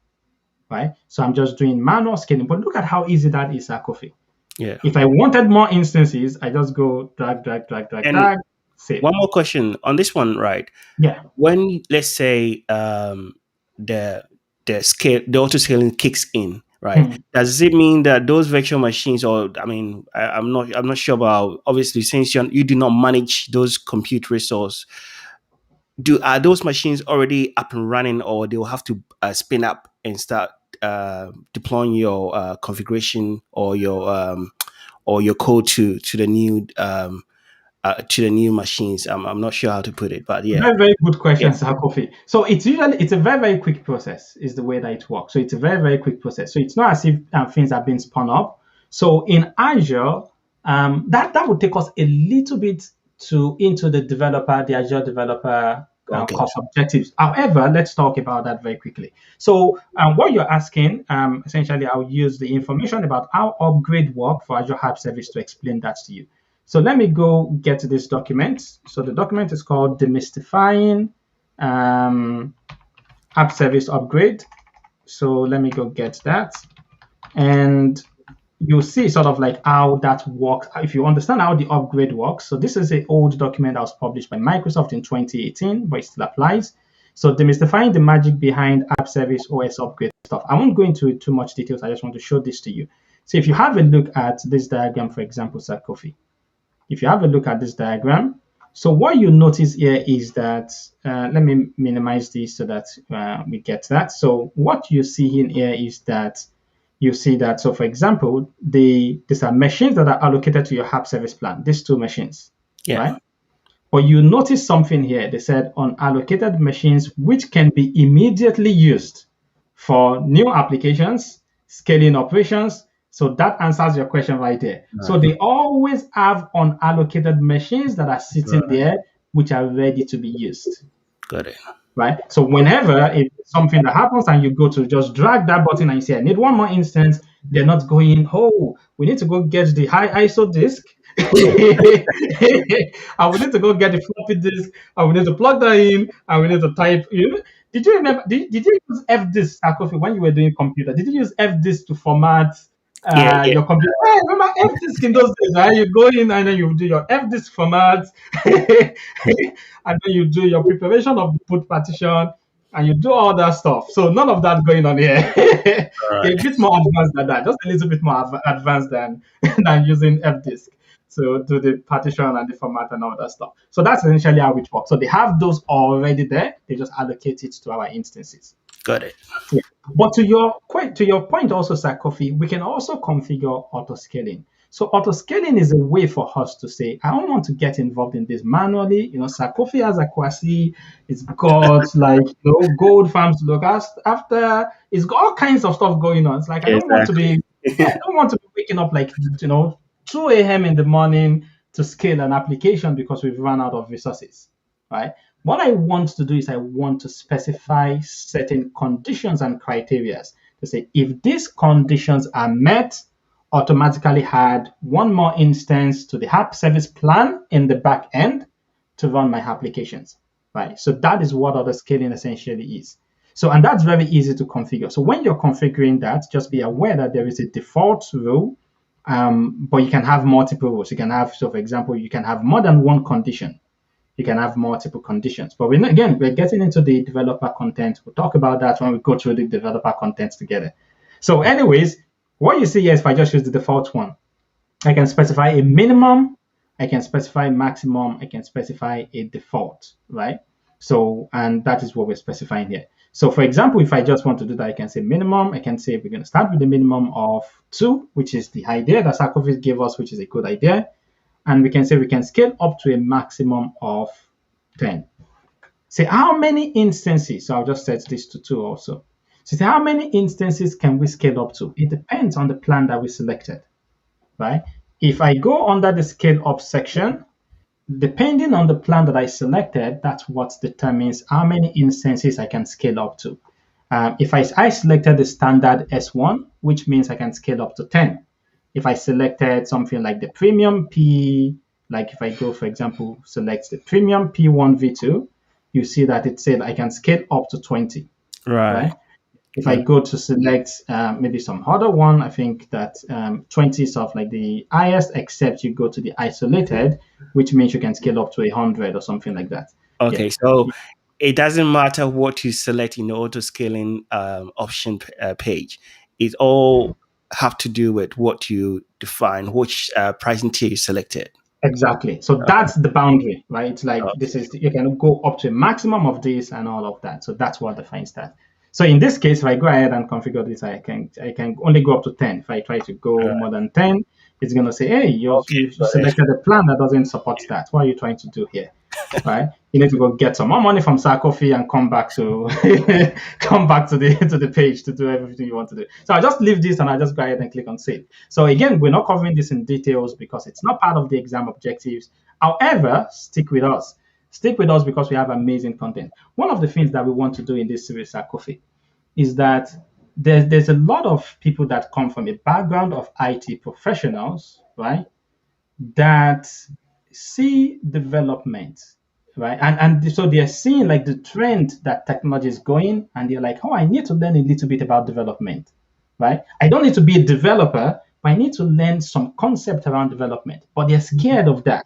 [SPEAKER 2] right? So I'm just doing manual scaling. But look at how easy that is, Kofi.
[SPEAKER 1] Yeah.
[SPEAKER 2] If I wanted more instances, I just go drag, drag, drag, drag,
[SPEAKER 1] And
[SPEAKER 2] drag, save.
[SPEAKER 1] one more question on this one, right?
[SPEAKER 2] Yeah.
[SPEAKER 1] When let's say the the auto scaling kicks in, right?
[SPEAKER 2] Hmm.
[SPEAKER 1] Does it mean that those virtual machines, or I mean, I'm not sure about, obviously, since you do not manage those compute resource, are those machines already up and running, or they will have to spin up and start deploying your configuration or your code to the new to the new machines. I'm not sure how to put it, but yeah,
[SPEAKER 2] Very, very good
[SPEAKER 1] yeah,
[SPEAKER 2] question, Sir Kofi. So it's a very, very quick process, is the way that it works. So it's a very, very quick process. So it's not as if things are being spun up. So in Azure, that would take us a little bit to into the Azure developer
[SPEAKER 1] okay,
[SPEAKER 2] course objectives. However, let's talk about that very quickly. So what you're asking, essentially, I'll use the information about how upgrade work for Azure App Service to explain that to you. So let me go get to this document. So the document is called Demystifying um, App Service Upgrade. So let me go get that. And you'll see sort of like how that works. If you understand how the upgrade works, so this is an old document that was published by Microsoft in 2018, but it still applies. So demystifying the magic behind App Service OS upgrade stuff. I won't go into too much details. I just want to show this to you. So if you have a look at this diagram, for example, Sir Kofi, if you have a look at this diagram, so what you notice here is that, let me minimize this so that we get that. So what you see in here is that you see that, so for example, these are machines that are allocated to your app service plan, these two machines,
[SPEAKER 1] yeah,
[SPEAKER 2] right? But you notice something here. They said unallocated machines which can be immediately used for new applications, scaling operations. So that answers your question right there. So
[SPEAKER 1] right,
[SPEAKER 2] they always have unallocated machines that are sitting
[SPEAKER 1] right,
[SPEAKER 2] there, which are ready to be used,
[SPEAKER 1] got it.
[SPEAKER 2] right? So whenever it's something that happens and you go to just drag that button and you say, I need one more instance, they're not going, oh, we need to go get the high ISO disk. And we need to go get the floppy disk, and we need to plug that in, and we need to type. Did you remember? Did you use FDisk, Kofi, when you were doing computer? Did you use FDisk to format
[SPEAKER 1] Yeah, yeah,
[SPEAKER 2] your computer? Hey, remember FDisk in those days, right? You go in and then you do your FDisk format, and then you do your preparation of the boot partition, and you do all that stuff. So none of that going on here.
[SPEAKER 1] all
[SPEAKER 2] They're
[SPEAKER 1] right,
[SPEAKER 2] a bit more advanced than that, just a little bit more advanced than than using FDisk. So do the partition and the format and all that stuff. So that's essentially how it works. So they have those already there. They just allocate it to our instances.
[SPEAKER 1] got it.
[SPEAKER 2] Yeah. But to your point also, Sir Kofi, we can also configure auto scaling. So auto scaling is a way for us to say, I don't want to get involved in this manually. Sir Kofi has a quasi, it's got like gold farms to look after. It's got all kinds of stuff going on. It's like
[SPEAKER 1] Exactly.
[SPEAKER 2] I don't want to be waking up like 2 a.m. in the morning to scale an application because we've run out of resources, right? What I want to do is I want to specify certain conditions and criteria to say if these conditions are met, automatically add one more instance to the app service plan in the back end to run my applications, right? So that is what auto scaling essentially is. So, and that's very easy to configure. So when you're configuring that, just be aware that there is a default rule, but you can have multiple rules. You can have, so for example, you can have more than one condition. You can have multiple conditions. But we're getting into the developer content. We'll talk about that when we go through the developer content together. So anyways, what you see here is if I just use the default one, I can specify a minimum, I can specify maximum, I can specify a default, right? So, and that is what we're specifying here. So for example, if I just want to do that, I can say minimum, I can say we're going to start with a minimum of 2, which is the idea that Sarkovic gave us, which is a good idea. And we can say we can scale up to a maximum of 10. Say how many instances, so I'll just set this to 2 also. So say how many instances can we scale up to? It depends on the plan that we selected, right? If I go under the scale up section, depending on the plan that I selected, that's what determines how many instances I can scale up to. If I selected the standard S1, which means I can scale up to 10. If I selected something like the premium P, like if I go, for example, select the premium P1 V2, you see that it said I can scale up to 20,
[SPEAKER 1] Right.
[SPEAKER 2] right? If I go to select maybe some other one, I think that 20 is of like the highest, except you go to the isolated, which means you can scale up to 100 or something like that. Yeah.
[SPEAKER 1] Okay, so it doesn't matter what you select in the auto scaling option page. It all have to do with what you define, which pricing tier you selected.
[SPEAKER 2] Exactly. So that's the boundary, right? It's like this
[SPEAKER 1] Okay.
[SPEAKER 2] is you can go up to a maximum of this and all of that. So that's what defines that. So in this case, if I go ahead and configure this, I can only go up to 10. If I try to go more than 10, It's going to say, hey,
[SPEAKER 1] Okay,
[SPEAKER 2] you've
[SPEAKER 1] got it.
[SPEAKER 2] selected a plan that doesn't support that. What are you trying to do here? Right? You need to go get some more money from Sarkofi and come back to come back to the page to do everything you want to do. So I just leave this and I just go ahead and click on save. So again, we're not covering this in details because it's not part of the exam objectives. However, stick with us. Stick with us because we have amazing content. One of the things that we want to do in this series, Sarkofi, is that there's a lot of people that come from a background of IT professionals, right? That see development, right? And so they're seeing like the trend that technology is going, and they're like, oh, I need to learn a little bit about development, right? I don't need to be a developer, but I need to learn some concept around development. But they're scared of that,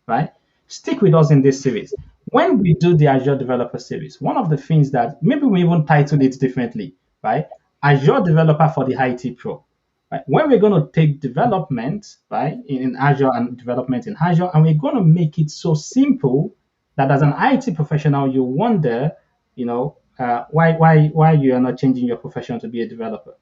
[SPEAKER 2] right? Stick with us in this series. When we do the Azure Developer Series, one of the things that maybe we even title it differently, right? Azure Developer for the IT Pro. Right? When we're going to take development, right, in Azure and development in Azure, and we're going to make it so simple that as an IT professional, you wonder, why you are not changing your profession to be a developer.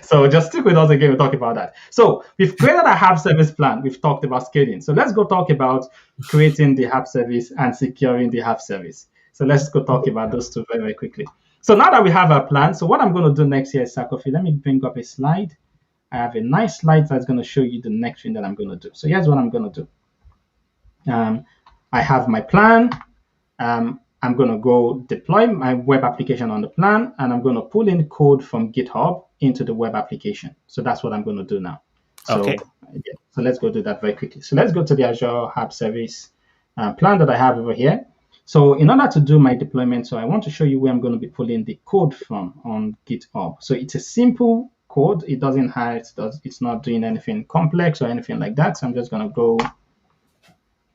[SPEAKER 2] So just stick with us again. We'll talk about that. So we've created a app service plan. We've talked about scaling. So let's go talk about creating the app service and securing the app service. So let's go talk about those two very, very quickly. So now that we have our plan, so what I'm going to do next here is Sakofi. Let me bring up a slide. I have a nice slide that's going to show you the next thing that I'm going to do. So here's what I'm going to do. I have my plan. I'm going to go deploy my web application on the plan, and I'm going to pull in code from GitHub into the web application. So that's what I'm going to do now. So,
[SPEAKER 1] Okay.
[SPEAKER 2] yeah, so let's go do that very quickly. So let's go to the Azure App Service plan that I have over here. So in order to do my deployment, so I want to show you where I'm going to be pulling the code from on GitHub. So it's a simple code. It doesn't hide, it's not doing anything complex or anything like that. So I'm just going to go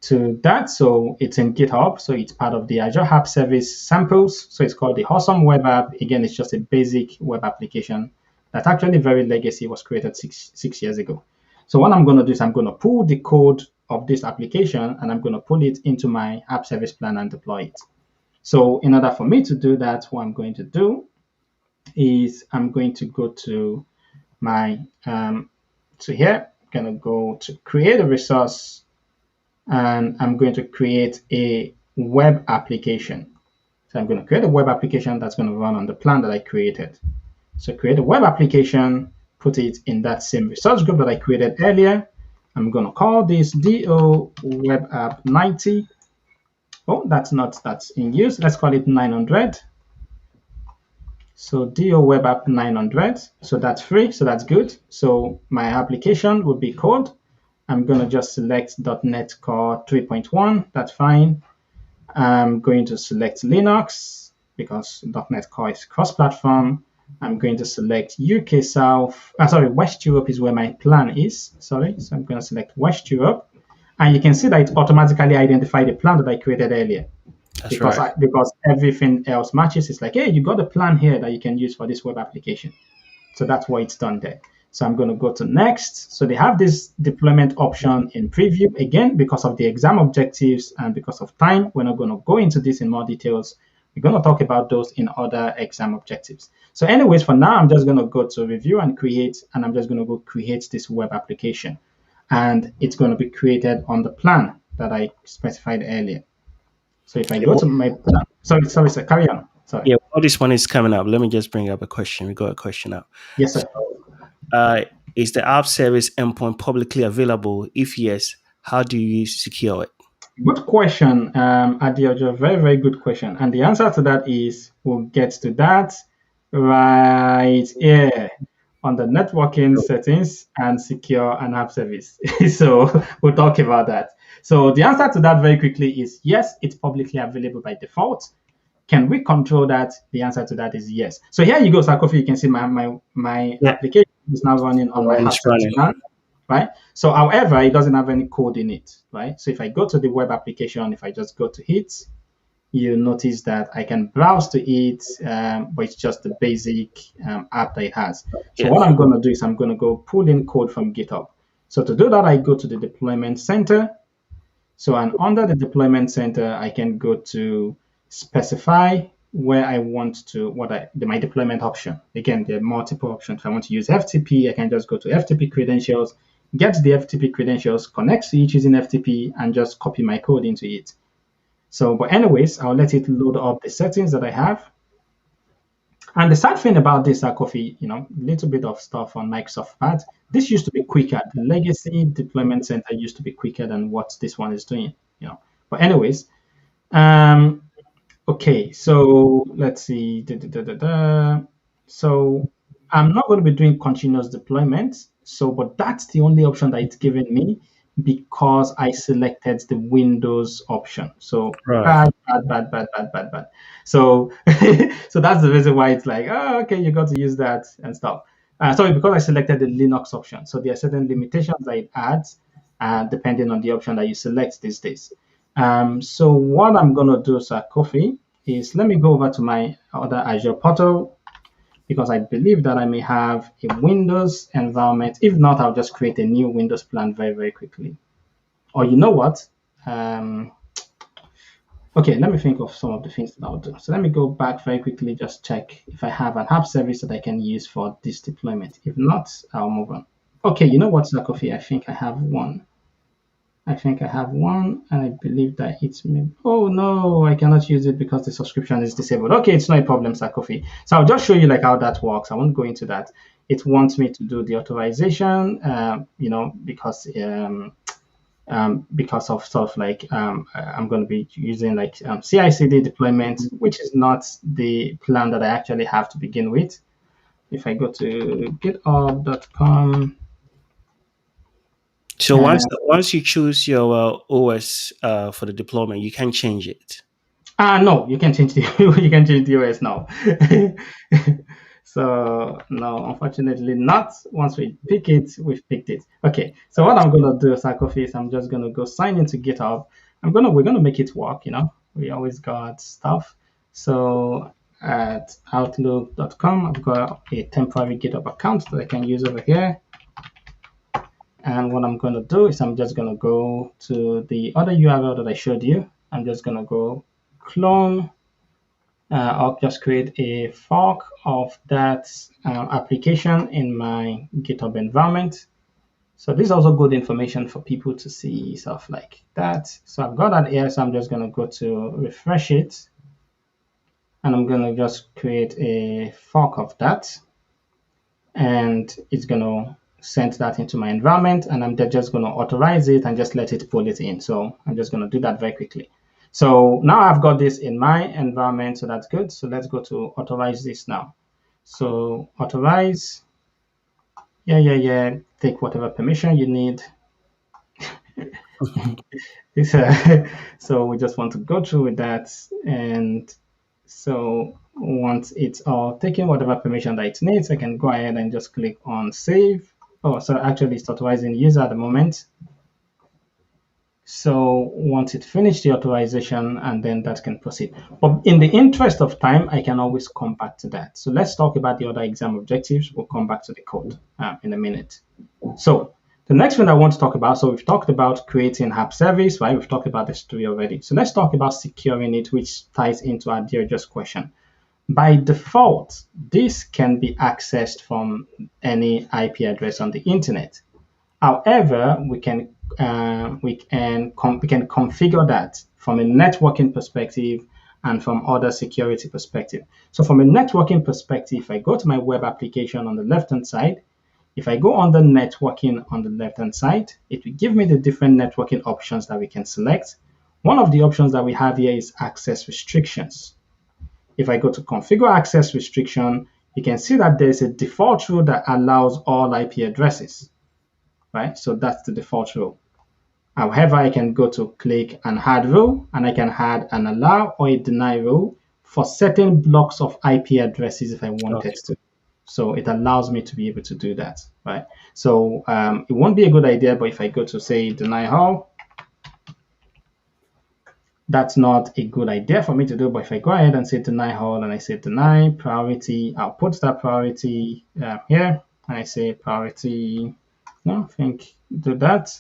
[SPEAKER 2] to that. So it's in GitHub. So it's part of the Azure App Service samples. So it's called the Awesome Web App. Again, it's just a basic web application that's actually very legacy. It was created six years ago. So what I'm going to do is I'm going to pull the code of this application and I'm going to pull it into my app service plan and deploy it. So in order for me to do that, what I'm going to do is I'm going to go to my, to here, I'm going to go to create a resource and I'm going to create a web application. So I'm going to create a web application that's going to run on the plan that I created. So create a web application, put it in that same resource group that I created earlier. I'm going to call this DO Web App 90. Oh, that's in use. Let's call it 900. So DO Web App 900. So that's free. So that's good. So my application will be code. I'm going to just select .NET Core 3.1. That's fine. I'm going to select Linux because .NET Core is cross-platform. I'm going to select UK South, West Europe is where my plan is. Sorry, so I'm going to select West Europe. And you can see that it automatically identified the plan that I created earlier.
[SPEAKER 1] That's right.
[SPEAKER 2] Because everything else matches. It's like, hey, you got a plan here that you can use for this web application. So that's why it's done there. So I'm going to go to next. So they have this deployment option in preview. Again, because of the exam objectives and because of time, we're not going to go into this in more details. We're going to talk about those in other exam objectives. So anyways, for now, I'm just going to go to review and create, and I'm just going to go create this web application. And it's going to be created on the plan that I specified earlier. So if I
[SPEAKER 1] Yeah,
[SPEAKER 2] go to my plan, sorry, sir, carry on. Sorry.
[SPEAKER 1] yeah, while this one is coming up, let me just bring up a question. We got a question up.
[SPEAKER 2] Yes,
[SPEAKER 1] So,
[SPEAKER 2] sir.
[SPEAKER 1] is the app service endpoint publicly available? If yes, how do you secure it?
[SPEAKER 2] Good question, Adiojo. Very, very good question. And the answer to that is we'll get to that right here on the networking settings and secure an app service. So we'll talk about that. So the answer to that very quickly is yes, it's publicly available by default. Can we control that? The answer to that is yes. So here you go, Sakofi. You can see my
[SPEAKER 1] Yeah,
[SPEAKER 2] application is now running on my
[SPEAKER 1] when
[SPEAKER 2] app
[SPEAKER 1] it's
[SPEAKER 2] service
[SPEAKER 1] running.
[SPEAKER 2] plan, right? So however, it doesn't have any code in it, right? So if I go to the web application, if I just go to it, you notice that I can browse to it, but it's just the basic app that it has. So
[SPEAKER 1] Yeah.
[SPEAKER 2] what I'm going to do is I'm going to go pull in code from GitHub. So to do that, I go to the deployment center. So and under the deployment center, I can go to specify where I want to, my deployment option. Again, there are multiple options. If I want to use FTP, I can just go to FTP credentials, get the FTP credentials, connect to it using FTP, and just copy my code into it. So, but anyways, I'll let it load up the settings that I have. And the sad thing about this, Coffee, a little bit of stuff on Microsoft Pad. This used to be quicker. The legacy deployment center used to be quicker than what this one is doing. But anyways, um, okay, so let's see. So I'm not going to be doing continuous deployment. So, but that's the only option that it's given me because I selected the Windows option. So
[SPEAKER 1] Right.
[SPEAKER 2] bad, bad, bad, bad, bad, bad, bad. So, so that's the reason why it's like, oh, okay, you got to use that and stuff. Sorry, because I selected the Linux option. So there are certain limitations that it adds, depending on the option that you select these days. So what I'm gonna do, Sir Kofi, is let me go over to my other Azure portal because I believe that I may have a Windows environment. If not, I'll just create a new Windows plan very, very quickly. Or you know what? Um, okay, let me think of some of the things that I'll do. So let me go back very quickly, just check if I have an app service that I can use for this deployment. If not, I'll move on. Okay, you know what, Sir Kofi? I think I have one. And I believe that it's me. Oh no, I cannot use it because the subscription is disabled. Okay, it's not a problem, Sakofi. So I'll just show you like how that works. I won't go into that. It wants me to do the authorization, because of stuff like I'm going to be using like CI/CD deployment, which is not the plan that I actually have to begin with. If I go to github.com.
[SPEAKER 1] So once you choose your OS for the deployment, you can change it.
[SPEAKER 2] No, you can change the you can change the OS now. So no, unfortunately not. Once we pick it, we've picked it. Okay. So what I'm gonna do, Sakofi, is I'm just gonna go sign into GitHub. We're gonna make it work. We always got stuff. So at outlook.com, I've got a temporary GitHub account that I can use over here. And what I'm gonna do is I'm just gonna go to the other URL that I showed you. I'm just gonna go clone. I'll just create a fork of that application in my GitHub environment. So this is also good information for people to see stuff like that. So I've got that here. So I'm just going to go to refresh it. And I'm going to just create a fork of that. And it's going to send that into my environment. And I'm just going to authorize it and just let it pull it in. So I'm just going to do that very quickly. So now I've got this in my environment, so that's good. So let's go to authorize this now. So authorize, yeah. Take whatever permission you need. So we just want to go through with that. And so once it's all taken, whatever permission that it needs, I can go ahead and just click on save. Oh, so actually it's authorizing the user at the moment. So once it finished the authorization, and then that can proceed. But in the interest of time, I can always come back to that. So let's talk about the other exam objectives. We'll come back to the code in a minute. So the next thing I want to talk about, so we've talked about creating app service, right? We've talked about this 3 already. So let's talk about securing it, which ties into our dear just question. By default, this can be accessed from any IP address on the internet. However, we can configure that from a networking perspective and from other security perspective. So from a networking perspective, if I go to my web application on the left-hand side, if I go under networking on the left-hand side, it will give me the different networking options that we can select. One of the options that we have here is access restrictions. If I go to configure access restriction, you can see that there's a default rule that allows all IP addresses, right? So that's the default rule. However, I can go to click and add rule, and I can add an allow or a deny rule for certain blocks of IP addresses if I wanted
[SPEAKER 1] Okay.
[SPEAKER 2] to. So it allows me to be able to do that, right? So it won't be a good idea, but if I go to say deny all, that's not a good idea for me to do. But if I go ahead and say deny all and I say deny priority, I'll put that priority here and I say priority, no, I think do that.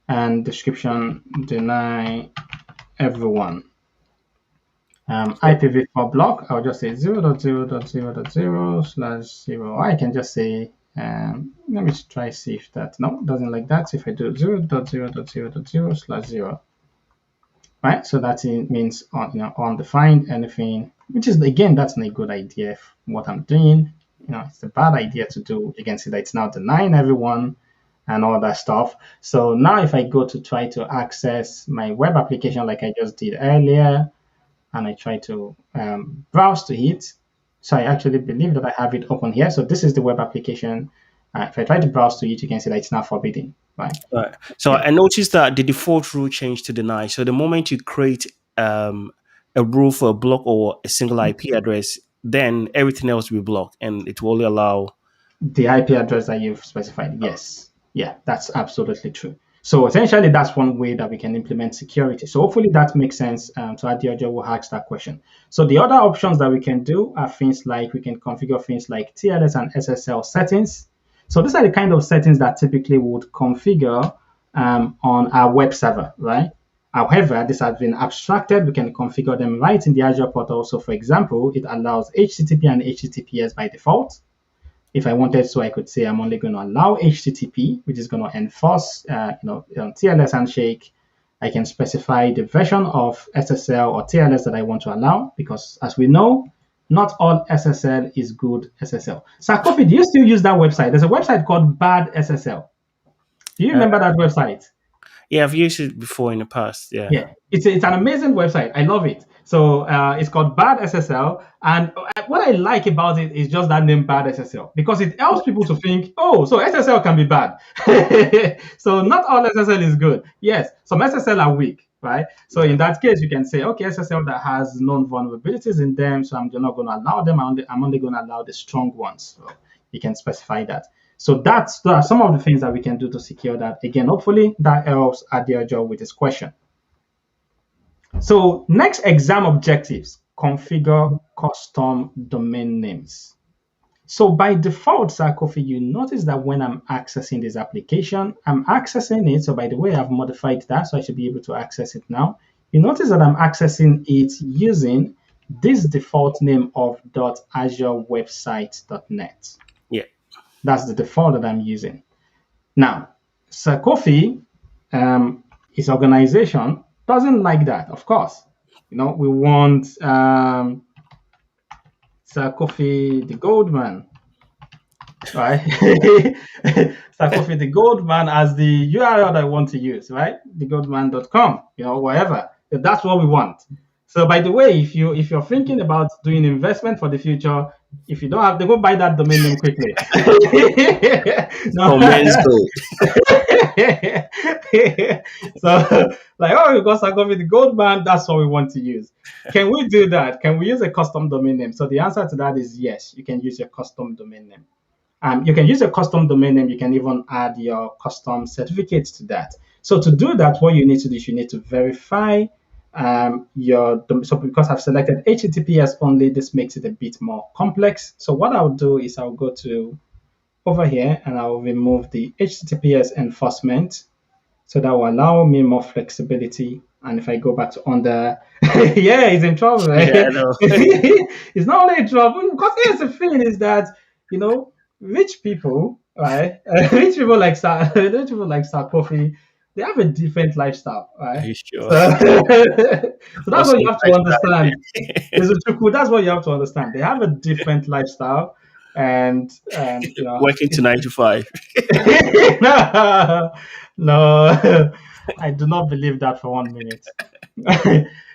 [SPEAKER 2] And description deny everyone. IPv4 block, I'll just say 0.0.0.0/0. I can just say, let me try see if that, no, doesn't like that. So if I do 0.0.0.0/0, right? So that means undefined anything, which is again that's not a good idea. What I'm doing, it's a bad idea to do. You can see that it's now denying everyone and all that stuff. So now if I go to try to access my web application like I just did earlier, and I try to browse to it, so I actually believe that I have it open here. So this is the web application. If I try to browse to it, you can see that it's now forbidden, right?
[SPEAKER 1] Right. So
[SPEAKER 2] Yeah.
[SPEAKER 1] I noticed that the default rule changed to deny. So the moment you create a rule for a block or a single IP address, then everything else will be blocked, and it will only allow.
[SPEAKER 2] The IP address that you've specified. Yes. Yeah, that's absolutely true. So essentially, that's one way that we can implement security. So hopefully that makes sense. So Adiojo will ask that question. So the other options that we can do are things like we can configure things like TLS and SSL settings. So these are the kind of settings that typically would configure on our web server, right? However, this has been abstracted. We can configure them right in the Azure portal. So for example, it allows HTTP and HTTPS by default. If I wanted to, I could say I'm only going to allow HTTP, which is going to enforce, TLS handshake. I can specify the version of SSL or TLS that I want to allow, because as we know, not all SSL is good SSL. Sarkofi, do you still use that website? There's a website called Bad SSL. Do you
[SPEAKER 1] Uh,
[SPEAKER 2] remember that website?
[SPEAKER 1] yeah, I've used it before in the past. Yeah.
[SPEAKER 2] Yeah, it's an amazing website. I love it. So it's called Bad SSL, and what I like about it is just that name, Bad SSL, because it helps people to think, oh, so SSL can be bad. So not all SSL is good. Yes, some SSL are weak, right? So in that case, you can say, okay, SSL that has known vulnerabilities in them, so I'm not going to allow them. I'm only going to allow the strong ones. So you can specify that. So those are some of the things that we can do to secure that. Again, hopefully that helps Adiojo with his question. So next exam objectives, configure custom domain names. So by default, Sarkofi, you notice that when I'm accessing this application, I'm accessing it. So by the way, I've modified that, so I should be able to access it now. You notice that I'm accessing it using this default name of .azurewebsite.net.
[SPEAKER 1] Yeah.
[SPEAKER 2] That's the default that I'm using. Now, Sarkofi, his organization doesn't like that, of course. We want Sarkofi the Goldman, right? Sarkofi the Goldman as the URL that I want to use, right? Thegoldman.com, whatever. That's what we want. So by the way, if you're thinking about doing investment for the future, if you don't have to go buy that domain name quickly.
[SPEAKER 1] For men's gold.
[SPEAKER 2] So like, oh, you got Sarkofi the Goldman, that's what we want to use. Can we do that? Can we use a custom domain name? So the answer to that is yes, you can use your custom domain name. You can use a custom domain name. You can even add your custom certificates to that. So to do that, what you need to do is you need to verify so because I've selected HTTPS only, this makes it a bit more complex. So what I'll do is I'll go to over here and I'll remove the HTTPS enforcement. So that will allow me more flexibility. And if I go back to under, yeah, he's in trouble, right?
[SPEAKER 1] Yeah, I know.
[SPEAKER 2] He's not only in trouble, because here's the thing is that, rich people, right? Rich people like Sarkofi, they have a different lifestyle,
[SPEAKER 1] Are
[SPEAKER 2] right?
[SPEAKER 1] you sure?
[SPEAKER 2] So, so that's
[SPEAKER 1] Also,
[SPEAKER 2] what you have to understand. That's what you have to understand. They have a different lifestyle, and
[SPEAKER 1] working to 9 to 5.
[SPEAKER 2] no, no, I do not believe that for 1 minute.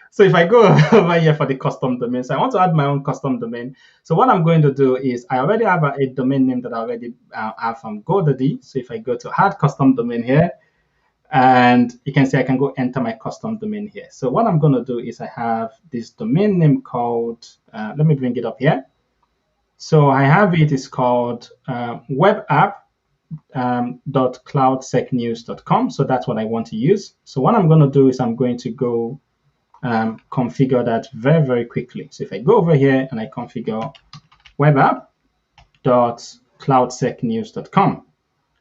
[SPEAKER 2] So if I go over here for the custom domain, so I want to add my own custom domain. So what I'm going to do is I already have a domain name that I already have from GoDaddy. So if I go to add custom domain here, and you can see I can go enter my custom domain here. So what I'm going to do is I have this domain name called, let me bring it up here. So I have it's called webapp.cloudsecnews.com. So that's what I want to use. So what I'm going to do is I'm going to go configure that very, very quickly. So if I go over here and I configure webapp.cloudsecnews.com.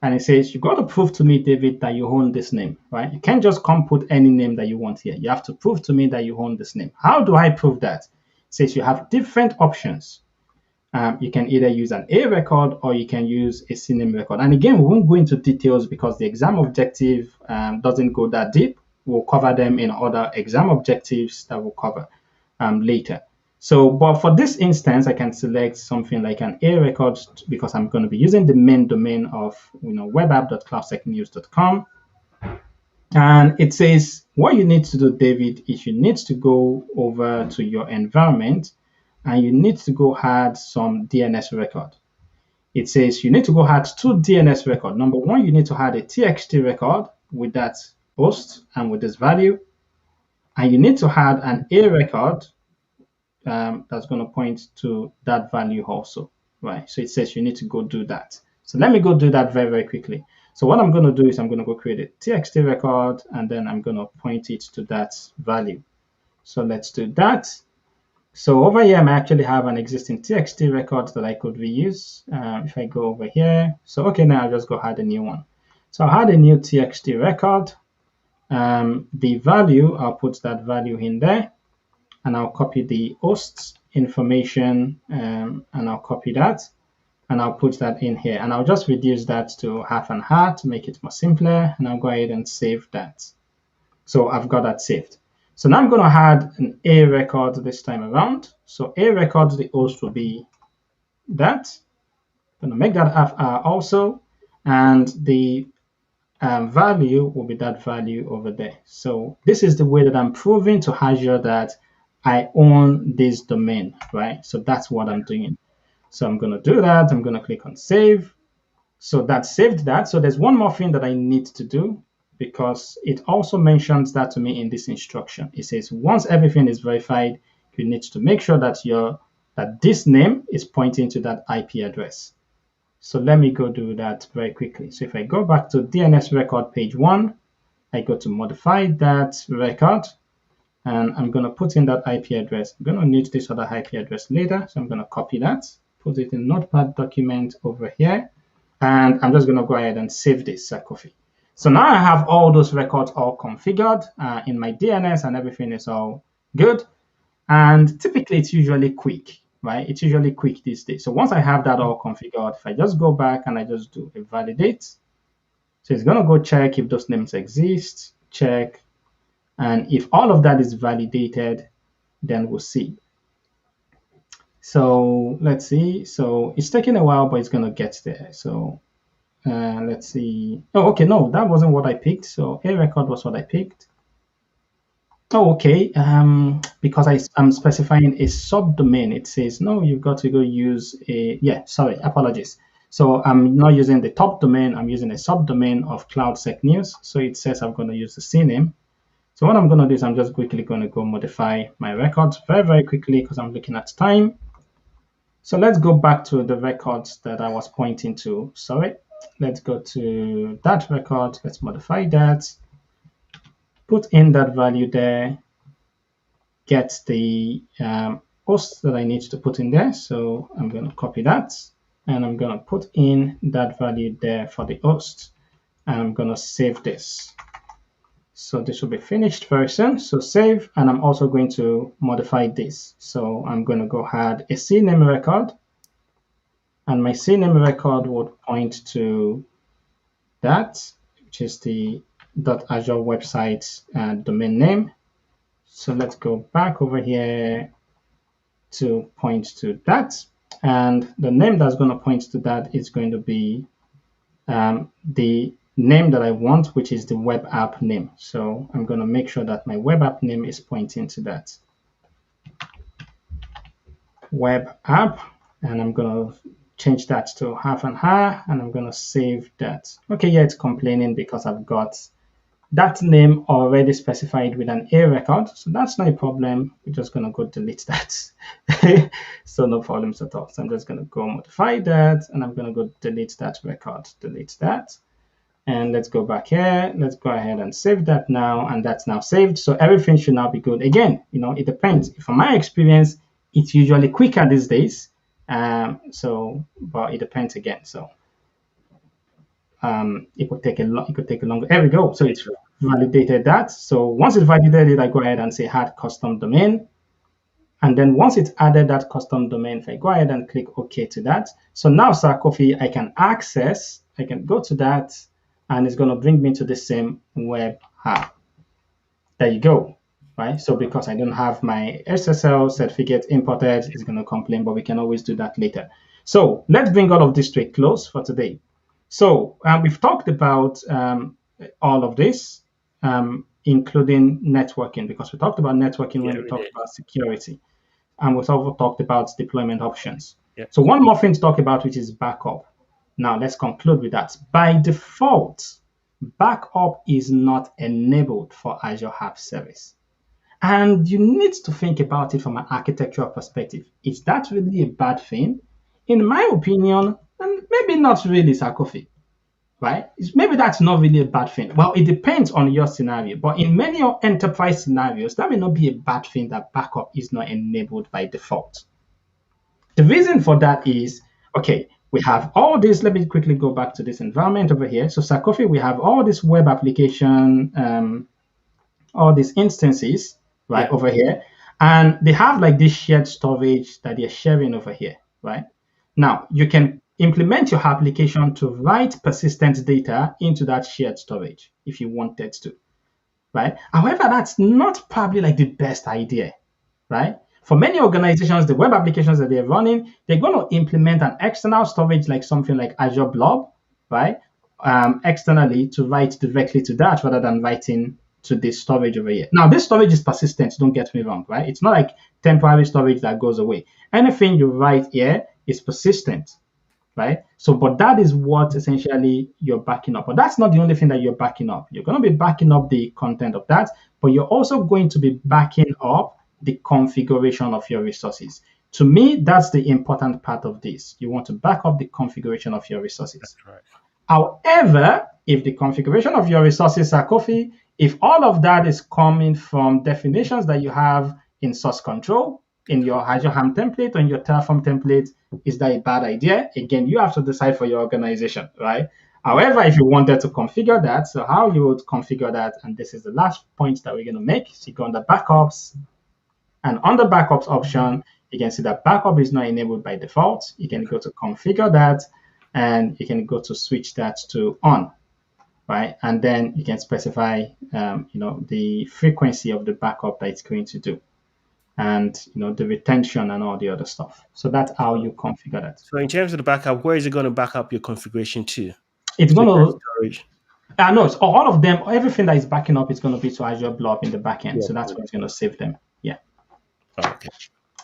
[SPEAKER 2] And it says, you got to prove to me, David, that you own this name, right? You can't just come put any name that you want here. You have to prove to me that you own this name. How do I prove that? It says you have different options. You can either use an A record or you can use a CNAME record. And again, we won't go into details because the exam objective doesn't go that deep. We'll cover them in other exam objectives that we'll cover later. So, but for this instance, I can select something like an A record because I'm going to be using the main domain of webapp.cloudsecnews.com. And it says what you need to do, David, is you need to go over to your environment and you need to go add some DNS record. It says you need to go add two DNS record. Number one, you need to add a TXT record with that host and with this value. And you need to add an A record that's going to point to that value also, right? So it says you need to go do that. So let me go do that very, very quickly. So what I'm going to do is I'm going to go create a TXT record, and then I'm going to point it to that value. So let's do that. So over here, I actually have an existing TXT record that I could reuse. If I go over here, so okay, now I'll just go add a new one. So I'll add a new TXT record. The value, I'll put that value in there, and I'll copy the host information, and I'll copy that, and I'll put that in here, and I'll just reduce that to half and half to make it more simpler, and I'll go ahead and save that. So I've got that saved. So now I'm going to add an A record this time around. So A record, the host will be that. I'm going to make that FR also, and the value will be that value over there. So this is the way that I'm proving to Azure that I own this domain, right? So that's what I'm doing. So I'm going to do that. I'm going to click on save. So that saved that. So there's one more thing that I need to do because it also mentions that to me in this instruction. It says once everything is verified, you need to make sure that that this name is pointing to that IP address. So let me go do that very quickly. So if I go back to DNS record page 1, I go to modify that record, and I'm going to put in that IP address. I'm going to need this other IP address later, so I'm going to copy that, put it in Notepad document over here, and I'm just going to go ahead and save this coffee. So now I have all those records all configured in my DNS, and everything is all good. And typically, it's usually quick, right? It's usually quick these days. So once I have that all configured, if I just go back and I just do a validate, so it's going to go check if those names exist, check. And if all of that is validated, then we'll see. So let's see. So it's taking a while, but it's going to get there. So let's see. Oh, okay. No, that wasn't what I picked. So A record was what I picked. Oh, okay. Because I'm specifying a subdomain, it says, no, you've got to go use sorry, apologies. So I'm not using the top domain, I'm using a subdomain of CloudSec News. So it says I'm going to use the CNAME. So what I'm going to do is I'm just quickly going to go modify my records very, very quickly because I'm looking at time. So let's go back to the records that I was pointing to. Sorry. Let's go to that record. Let's modify that. Put in that value there, get the host that I need to put in there. So I'm going to copy that, and I'm going to put in that value there for the host, and I'm going to save this. So this will be finished very soon. So save, and I'm also going to modify this. So I'm going to go add a CNAME record, and my CNAME record would point to that, which is the .azure website domain name. So let's go back over here to point to that. And the name that's going to point to that is going to be the name that I want, which is the web app name. So I'm going to make sure that my web app name is pointing to that web app. And I'm going to change that to half and half, and I'm going to save that. Okay, yeah, it's complaining because I've got that name already specified with an A record. So that's not a problem. We're just going to go delete that. So no problems at all. So I'm just going to go modify that, and I'm going to go delete that record, delete that. And let's go back here. Let's go ahead and save that now. And that's now saved. So everything should now be good. Again, it depends. From my experience, it's usually quicker these days. But it depends again. So it could take it could take a longer. There we go. So it's
[SPEAKER 1] Sure.
[SPEAKER 2] validated that. So once it's validated it, I go ahead and say add custom domain. And then once it's added that custom domain, if I go ahead and click OK to that, so now Sarkofi, I can go to that, and it's going to bring me to the same web app. There you go, right? So because I don't have my SSL certificate imported, it's going to complain, but we can always do that later. So let's bring all of this to a close for today. So we've talked about all of this, including networking, because we talked about networking
[SPEAKER 1] Yeah,
[SPEAKER 2] when we
[SPEAKER 1] we
[SPEAKER 2] talked
[SPEAKER 1] did.
[SPEAKER 2] about security, and we've also talked about deployment options.
[SPEAKER 1] Yeah.
[SPEAKER 2] So one more thing to talk about, which is backup. Now let's conclude with that. By default, backup is not enabled for Azure App Service. And you need to think about it from an architectural perspective. Is that really a bad thing? In my opinion, and maybe not really, Sarkofi, right? Maybe that's not really a bad thing. Well, it depends on your scenario, but in many enterprise scenarios, that may not be a bad thing that backup is not enabled by default. The reason for that is, okay, we have all this. Let me quickly go back to this environment over here. So Sarkofi, we have all this web application, all these instances, right,
[SPEAKER 1] Yeah.
[SPEAKER 2] over here. And they have like this shared storage that they're sharing over here, right? Now, you can implement your application to write persistent data into that shared storage if you wanted to, right? However, that's not probably like the best idea, right? For many organizations, the web applications that they're running, they're going to implement an external storage like something like Azure Blob, right? Externally to write directly to that rather than writing to this storage over here. Now, this storage is persistent, don't get me wrong, right? It's not like temporary storage that goes away. Anything you write here is persistent, right? So, but that is what essentially you're backing up. But that's not the only thing that you're backing up. You're going to be backing up the content of that, but you're also going to be backing up the configuration of your resources. To me, that's the important part of this. You want to back up the configuration of your resources.
[SPEAKER 1] That's right.
[SPEAKER 2] However, if the configuration of your resources are coffee, if all of that is coming from definitions that you have in source control, in your Azure Ham template or in your Terraform template, is that a bad idea? Again, you have to decide for your organization, right? However, if you wanted to configure that, so how you would configure that, and this is the last point that we're going to make. So you go under backups, and on the backups option, you can see that backup is not enabled by default. You can go to configure that, and you can go to switch that to on, right? And then you can specify, the frequency of the backup that it's going to do, and the retention and all the other stuff. So that's how you configure that.
[SPEAKER 1] So in terms of the backup, where is it going to back up your configuration to?
[SPEAKER 2] It's
[SPEAKER 1] To
[SPEAKER 2] going
[SPEAKER 1] that
[SPEAKER 2] to
[SPEAKER 1] storage.
[SPEAKER 2] no, it's all of them. Everything that is backing up is going to be to Azure Blob in the backend.
[SPEAKER 1] Yeah.
[SPEAKER 2] So that's where it's going to save them. Yeah.
[SPEAKER 1] Oh, okay.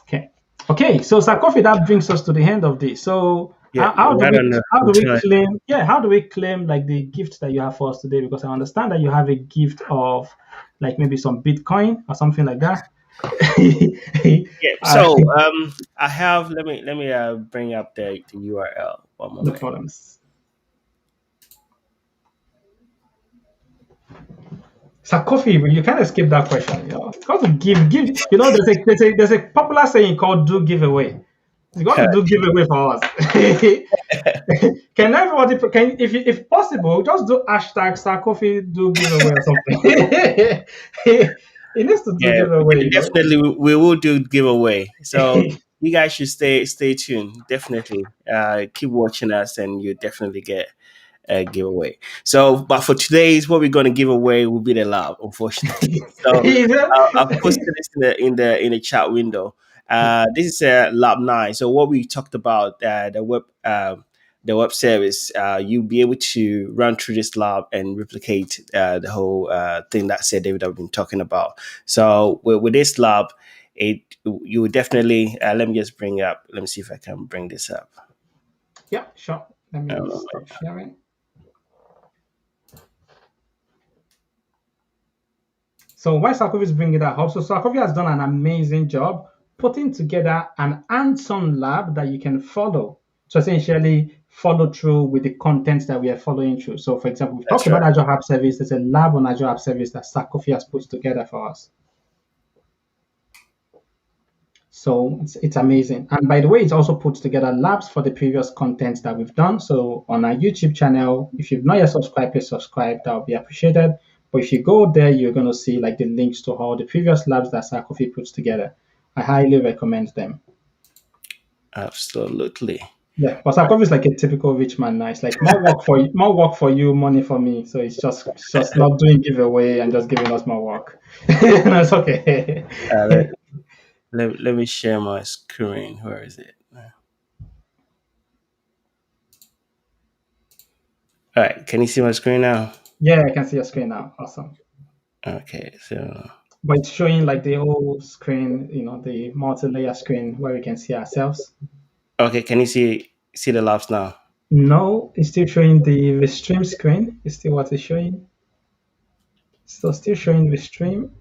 [SPEAKER 2] Okay. Okay. So Sarkofi, that brings us to the end of this. So
[SPEAKER 1] Yeah.
[SPEAKER 2] how do
[SPEAKER 1] Right
[SPEAKER 2] we
[SPEAKER 1] on the
[SPEAKER 2] how
[SPEAKER 1] on
[SPEAKER 2] do we
[SPEAKER 1] time.
[SPEAKER 2] claim? Yeah. How do we claim like the gift that you have for us today? Because I understand that you have a gift of like maybe some Bitcoin or something like that.
[SPEAKER 1] Yeah.
[SPEAKER 2] uh,
[SPEAKER 1] So I have. Let me bring up the URL. One
[SPEAKER 2] no
[SPEAKER 1] moment.
[SPEAKER 2] problems. Sarkofi, you can't escape that question. You got to give. There's a popular saying called "do giveaway." You got to do giveaway for us. Can everybody if possible just do hashtag Sarkofi do giveaway or something? He needs to do
[SPEAKER 1] Yeah,
[SPEAKER 2] giveaway.
[SPEAKER 1] definitely we will do giveaway. So you guys should stay tuned. Definitely, keep watching us, and you definitely get a giveaway. So, but for today's, what we're going to give away will be the lab, unfortunately. So, I've posted this in the chat window. This is lab 9. So, what we talked about, the web service, you'll be able to run through this lab and replicate the whole thing that said David have been talking about. So, with this lab, you would definitely let me just bring up. Let me see if I can bring this up.
[SPEAKER 2] Yeah, sure. Let me
[SPEAKER 1] Um,
[SPEAKER 2] stop sharing. So while Sarkovi is bringing that up, so Sarkovi has done an amazing job putting together an hands-on lab that you can follow to essentially follow through with the content that we are following through. So for example, we've talked
[SPEAKER 1] that's right.
[SPEAKER 2] about Azure App Service. There's a lab on Azure App Service that Sarkovi has put together for us. So it's amazing. And by the way, it also puts together labs for the previous content that we've done. So on our YouTube channel, if you've not yet subscribed, please subscribe. That would be appreciated. But if you go there, you're going to see like the links to all the previous labs that Sakofi puts together. I highly recommend them.
[SPEAKER 1] Absolutely.
[SPEAKER 2] Yeah, but Sakofi is like a typical rich man now. It's like more work for you, money for me. So it's just not doing giveaway and just giving us more work. No, it's okay.
[SPEAKER 1] Let, let me share my screen. Where is it? All right. Can you see my screen now?
[SPEAKER 2] Yeah, I can see your screen now. Awesome.
[SPEAKER 1] Okay. So,
[SPEAKER 2] But it's showing like the whole screen, the multi-layer screen where we can see ourselves.
[SPEAKER 1] okay. Can you see the labs now?
[SPEAKER 2] No, it's still showing the restream screen. It's still what it's showing. So still showing restream.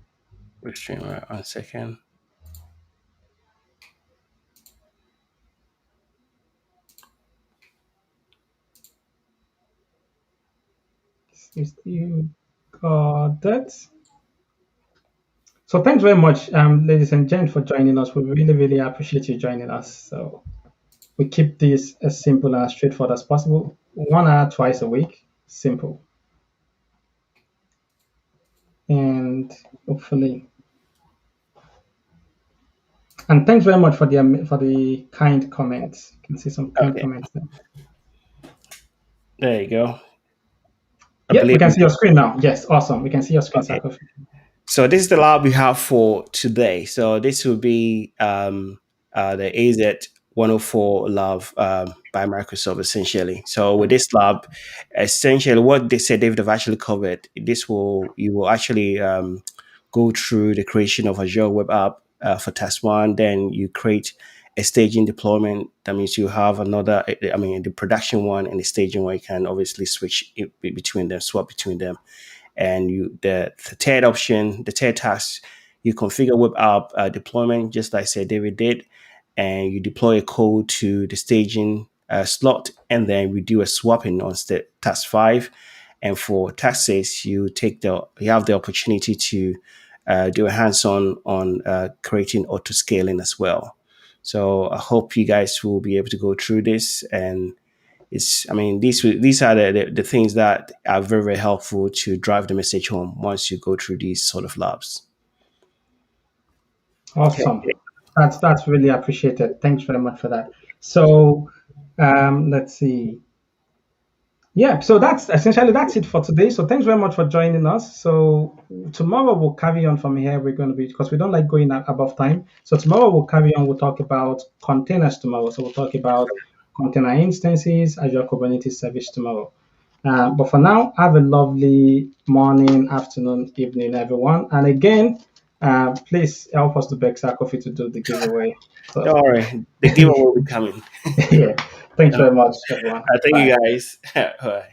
[SPEAKER 1] Restream. Right, 1 second.
[SPEAKER 2] We still got that. So thanks very much, ladies and gents, for joining us. We really, really appreciate you joining us. So we keep this as simple and as straightforward as possible. 1 hour twice a week. Simple. And hopefully. And thanks very much for the kind comments. You can see some kind
[SPEAKER 1] Okay.
[SPEAKER 2] comments there.
[SPEAKER 1] There you go. I
[SPEAKER 2] Yeah, we
[SPEAKER 1] believe.
[SPEAKER 2] can see your screen now. Yes, awesome. We can see your screen,
[SPEAKER 1] Okay.
[SPEAKER 2] Sakofi.
[SPEAKER 1] So this is the lab we have for today. So this will be the AZ 104 lab by Microsoft essentially. So with this lab, essentially what they said David have actually covered. This will you will actually go through the creation of Azure web app for task one. Then you create a staging deployment. That means you have another. I mean, the production one and the staging one. You can obviously switch between them, swap between them, and the third option, the third task, you configure web app deployment, just like say David did, and you deploy a code to the staging slot, and then we do a swapping on task 5. And for task 6, you have the opportunity to do a hands-on on creating auto scaling as well. So I hope you guys will be able to go through this, and I mean these are the things that are very, very helpful to drive the message home once you go through these sort of labs. Okay.
[SPEAKER 2] Awesome. That's really appreciated. Thanks very much for that. So let's see. Yeah, so that's it for today. So thanks very much for joining us. So tomorrow we'll carry on from here. We're going to be because we don't like going above time. So tomorrow we'll carry on. We'll talk about containers tomorrow. So we'll talk about container instances, Azure Kubernetes Service tomorrow. But for now, have a lovely morning, afternoon, evening, everyone. And again, please help us to beg Coffee to do the giveaway. So
[SPEAKER 1] Don't worry, the giveaway will be coming.
[SPEAKER 2] yeah, thanks very much, everyone.
[SPEAKER 1] Thank
[SPEAKER 2] Bye.
[SPEAKER 1] you guys. All right.